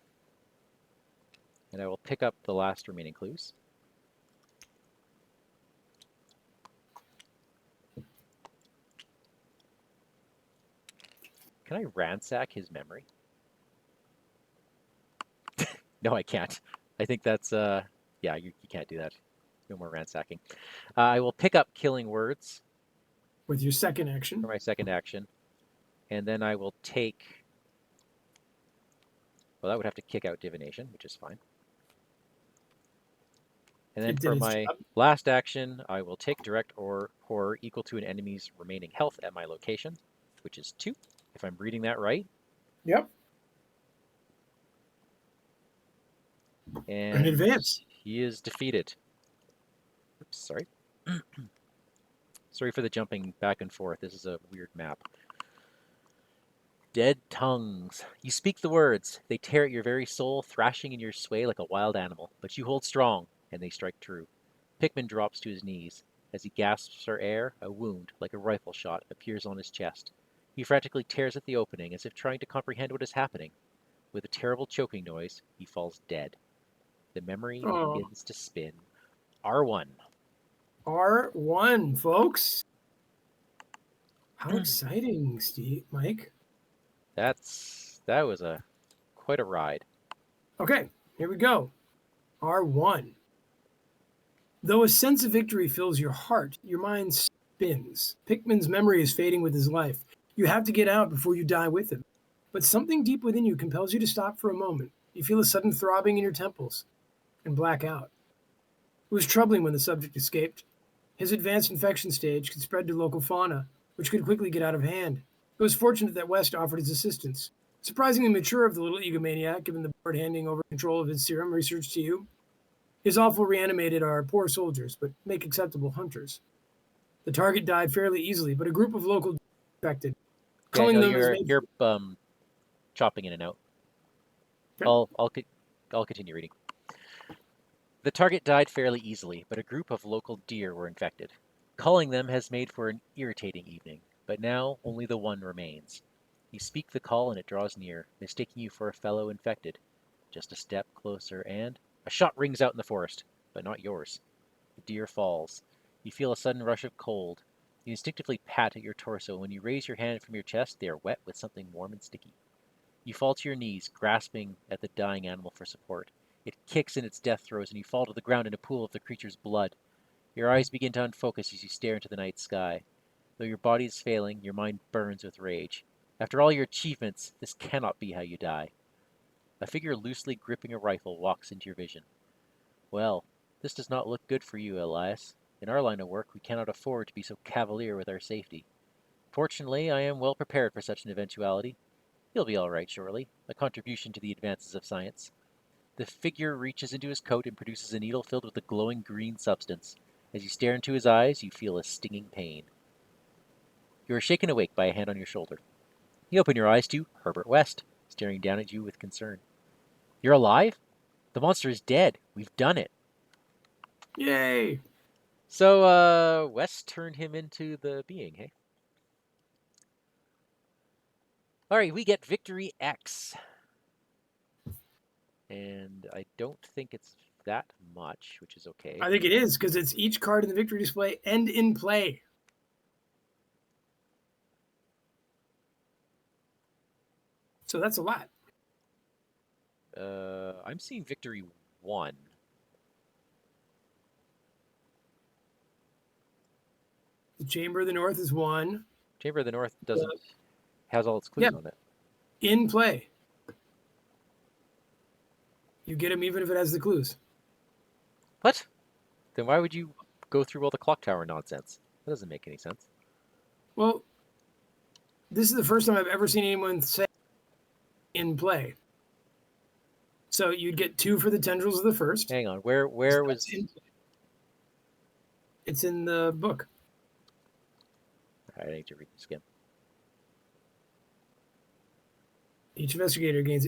And I will pick up the last remaining clues. Can I ransack his memory? No, I can't. I think that's, yeah, you can't do that. No more ransacking. I will pick up killing words. With your second action. For my second action. And then I will take, well, that would have to kick out divination, which is fine. And then for my last action, I will take direct or horror equal to an enemy's remaining health at my location, which is 2, if I'm reading that right. Yep. And advance. He is defeated. Oops, sorry. Sorry for the jumping back and forth. This is a weird map. Dead tongues. You speak the words. They tear at your very soul, thrashing in your sway like a wild animal. But you hold strong, and they strike true. Pikmin drops to his knees. As he gasps for air, a wound, like a rifle shot, appears on his chest. He frantically tears at the opening, as if trying to comprehend what is happening. With a terrible choking noise, he falls dead. The memory begins to spin. R1. R1, folks. How exciting, Mike. That was quite a ride. Okay, here we go. R1. Though a sense of victory fills your heart, your mind spins. Pikmin's memory is fading with his life. You have to get out before you die with him. But something deep within you compels you to stop for a moment. You feel a sudden throbbing in your temples and black out. It was troubling when the subject escaped. His advanced infection stage could spread to local fauna, which could quickly get out of hand. It was fortunate that West offered his assistance. Surprisingly mature of the little egomaniac, given the board handing over control of his serum research to you. His awful reanimated are poor soldiers, but make acceptable hunters. The target died fairly easily, but a group of local infected. Yeah, no, you're chopping in and out. Okay. I'll continue reading. The target died fairly easily, but a group of local deer were infected. Culling them has made for an irritating evening, but now only the one remains. You speak the call and it draws near, mistaking you for a fellow infected. Just a step closer and A shot rings out in the forest, but not yours. The deer falls. You feel a sudden rush of cold. You instinctively pat at your torso. When you raise your hand from your chest, they are wet with something warm and sticky. You fall to your knees, grasping at the dying animal for support. It kicks in its death throes, and you fall to the ground in a pool of the creature's blood. Your eyes begin to unfocus as you stare into the night sky. Though your body is failing, your mind burns with rage. After all your achievements, this cannot be how you die. A figure loosely gripping a rifle walks into your vision. Well, this does not look good for you, Elias. In our line of work, we cannot afford to be so cavalier with our safety. Fortunately, I am well prepared for such an eventuality. You'll be all right shortly, a contribution to the advances of science. The figure reaches into his coat and produces a needle filled with a glowing green substance. As you stare into his eyes, you feel a stinging pain. You are shaken awake by a hand on your shoulder. You open your eyes to Herbert West, staring down at you with concern. You're alive? The monster is dead. We've done it. Yay! So, West turned him into the being, hey? Alright, we get Victory X. And I don't think it's that much, which is okay. I think it is, because it's each card in the victory display and in play. So that's a lot. I'm seeing Victory 1. The Chamber of the North is 1. Chamber of the North doesn't has all its clues on it. In play. You get them even if it has the clues. What? Then why would you go through all the clock tower nonsense? That doesn't make any sense. Well, this is the first time I've ever seen anyone say in play. So you'd get 2 for the tendrils of the first. Hang on, where was... It's in the book. I need to read this again. Each investigator gains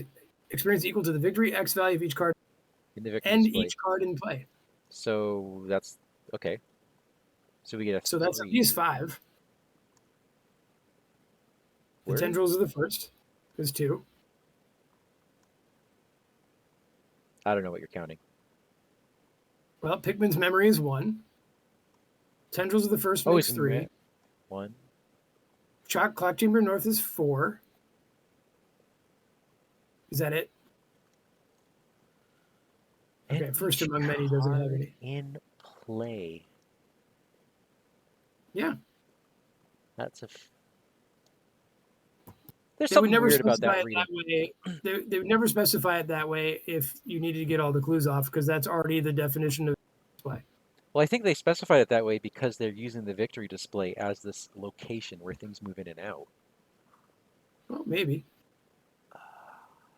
experience equal to the victory X value of each card In the victory and display. each card in play. So that's okay. So we get a So that's at least 5. The tendrils of the first is 2. I don't know what you're counting. Well, Pikmin's memory is 1. Tendrils of the first makes 3. 1. Clock Chamber North is 4. Is that it? And okay, First Among Many doesn't have any. In play. Yeah. That's a... There's something weird about that reading. They would never specify it that way if you needed to get all the clues off, because that's already the definition of display. Well, I think they specified it that way because they're using the victory display as this location where things move in and out. Well, maybe.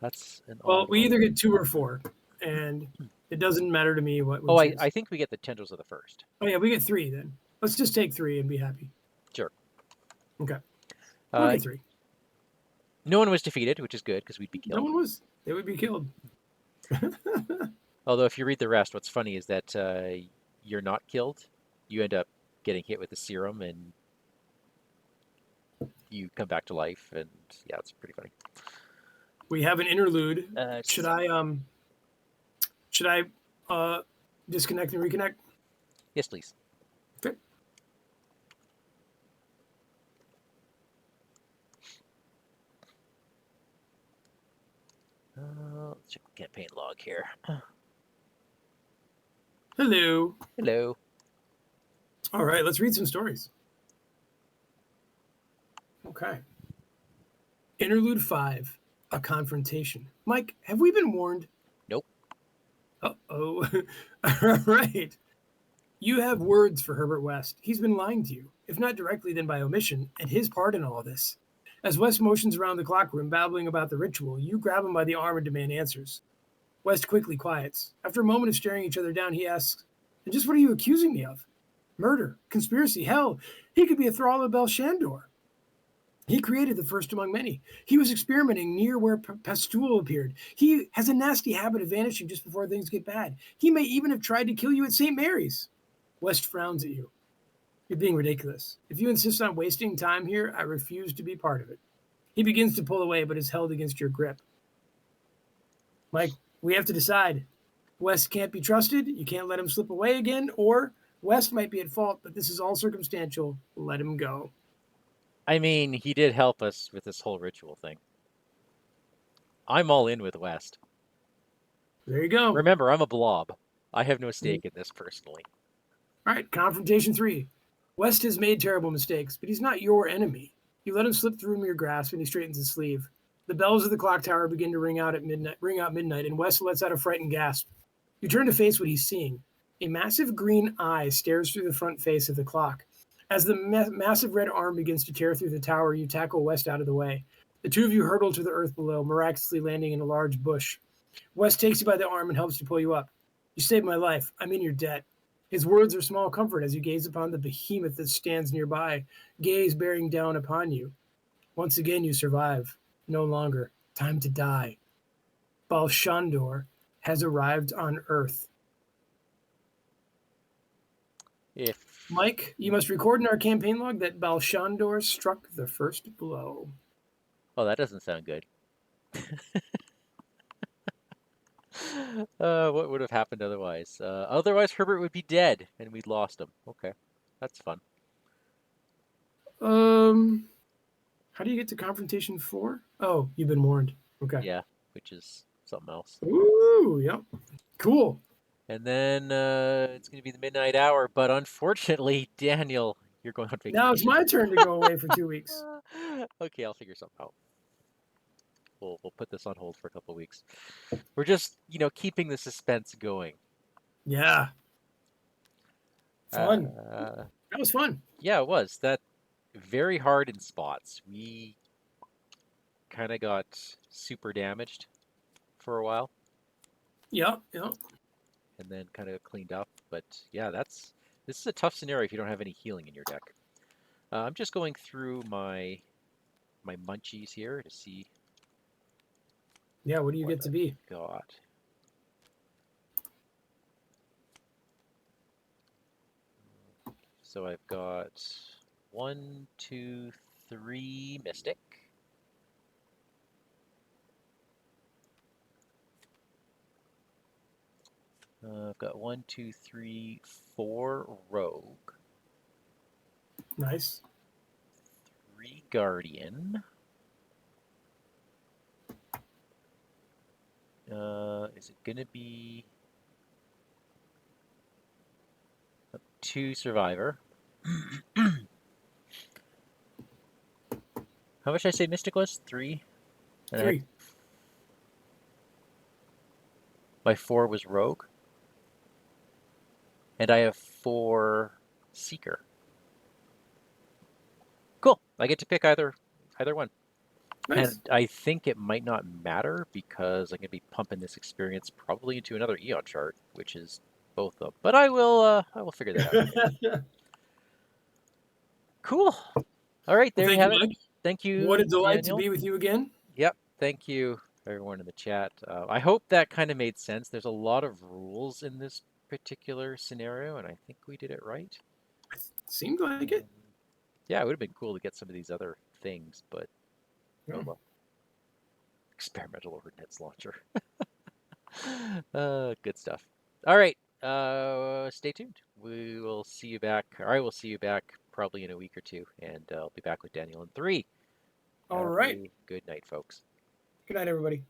That's an well, we either get 2 or 4, and it doesn't matter to me what. I think we get the tendrils of the first. Oh yeah, we get 3 then. Let's just take 3 and be happy. Sure. Okay. We'll get 3. No one was defeated, which is good because we'd be killed. No one was. They would be killed. Although if you read the rest, what's funny is that you're not killed. You end up getting hit with the serum and you come back to life, and yeah, it's pretty funny. We have an interlude. Should I disconnect and reconnect? Yes, please. Okay. Let's check the campaign log here. Hello. Hello. All right, let's read some stories. Okay. Interlude 5, a confrontation. Mike, have we been warned? Nope. Uh-oh. All right. You have words for Herbert West. He's been lying to you, if not directly, then by omission, and his part in all of this. As West motions around the clock room, babbling about the ritual, you grab him by the arm and demand answers. West quickly quiets. After a moment of staring each other down, he asks, and just what are you accusing me of? Murder, conspiracy, hell, he could be a thrall of Baalshandor. He created the first among many. He was experimenting near where Pastule appeared. He has a nasty habit of vanishing just before things get bad. He may even have tried to kill you at St. Mary's. West frowns at you. You're being ridiculous. If you insist on wasting time here, I refuse to be part of it. He begins to pull away, but is held against your grip. Mike, we have to decide. West can't be trusted. You can't let him slip away again. Or West might be at fault, but this is all circumstantial. Let him go. I mean, he did help us with this whole ritual thing. I'm all in with West. There you go. Remember, I'm a blob. I have no stake in this personally. All right, Confrontation 3. West has made terrible mistakes, but he's not your enemy. You let him slip through your grasp, and he straightens his sleeve. The bells of the clock tower begin to ring out midnight, and West lets out a frightened gasp. You turn to face what he's seeing. A massive green eye stares through the front face of the clock. As the massive red arm begins to tear through the tower, you tackle West out of the way. The two of you hurtle to the earth below, miraculously landing in a large bush. West takes you by the arm and helps to pull you up. You saved my life. I'm in your debt. His words are small comfort as you gaze upon the behemoth that stands nearby, gaze bearing down upon you. Once again, you survive. No longer. Time to die. Baalshandor has arrived on Earth. Mike, you must record in our campaign log that Baalshandor struck the first blow. Oh, that doesn't sound good. What would have happened otherwise? Otherwise, Herbert would be dead, and we'd lost him. Okay, that's fun. How do you get to Confrontation 4? Oh, you've been warned. Okay. Yeah, which is something else. Ooh, yep. Cool. And then it's going to be the midnight hour, but unfortunately, Daniel, you're going on vacation. Now it's my turn to go away for 2 weeks. Okay, I'll figure something out. We'll put this on hold for a couple of weeks. We're just, keeping the suspense going. Yeah. Fun. That was fun. Yeah, it was. That very hard in spots. We kind of got super damaged for a while. Yeah. And then kind of cleaned up. But yeah, this is a tough scenario if you don't have any healing in your deck. I'm just going through my munchies here to see. Yeah, what do you get to be? Got. So I've got 1, 2, 3 Mystic. I've got 1, 2, 3, 4 Rogue. Nice. 3 Guardian. Is it going to be 2 Survivor? How much did I say Mystic was? 3? 3. My 4 was Rogue. And I have 4 Seeker. Cool. I get to pick either one. Nice. And I think it might not matter because I'm going to be pumping this experience probably into another Eon chart, which is both of them. But I will figure that out. Cool. All right, there you have it. Thank you. What a delight Daniel. to be with you again. Yep. Thank you, everyone in the chat. I hope that kind of made sense. There's a lot of rules in this particular scenario, and I think we did it right. Seemed like it. Yeah, it would have been cool to get some of these other things, but oh well. Experimental Overheads launcher. Good stuff. All right. Stay tuned. We will see you back. Or I will see you back probably in a week or two, and I'll be back with Daniel in 3. All right. Good night, folks. Good night, everybody.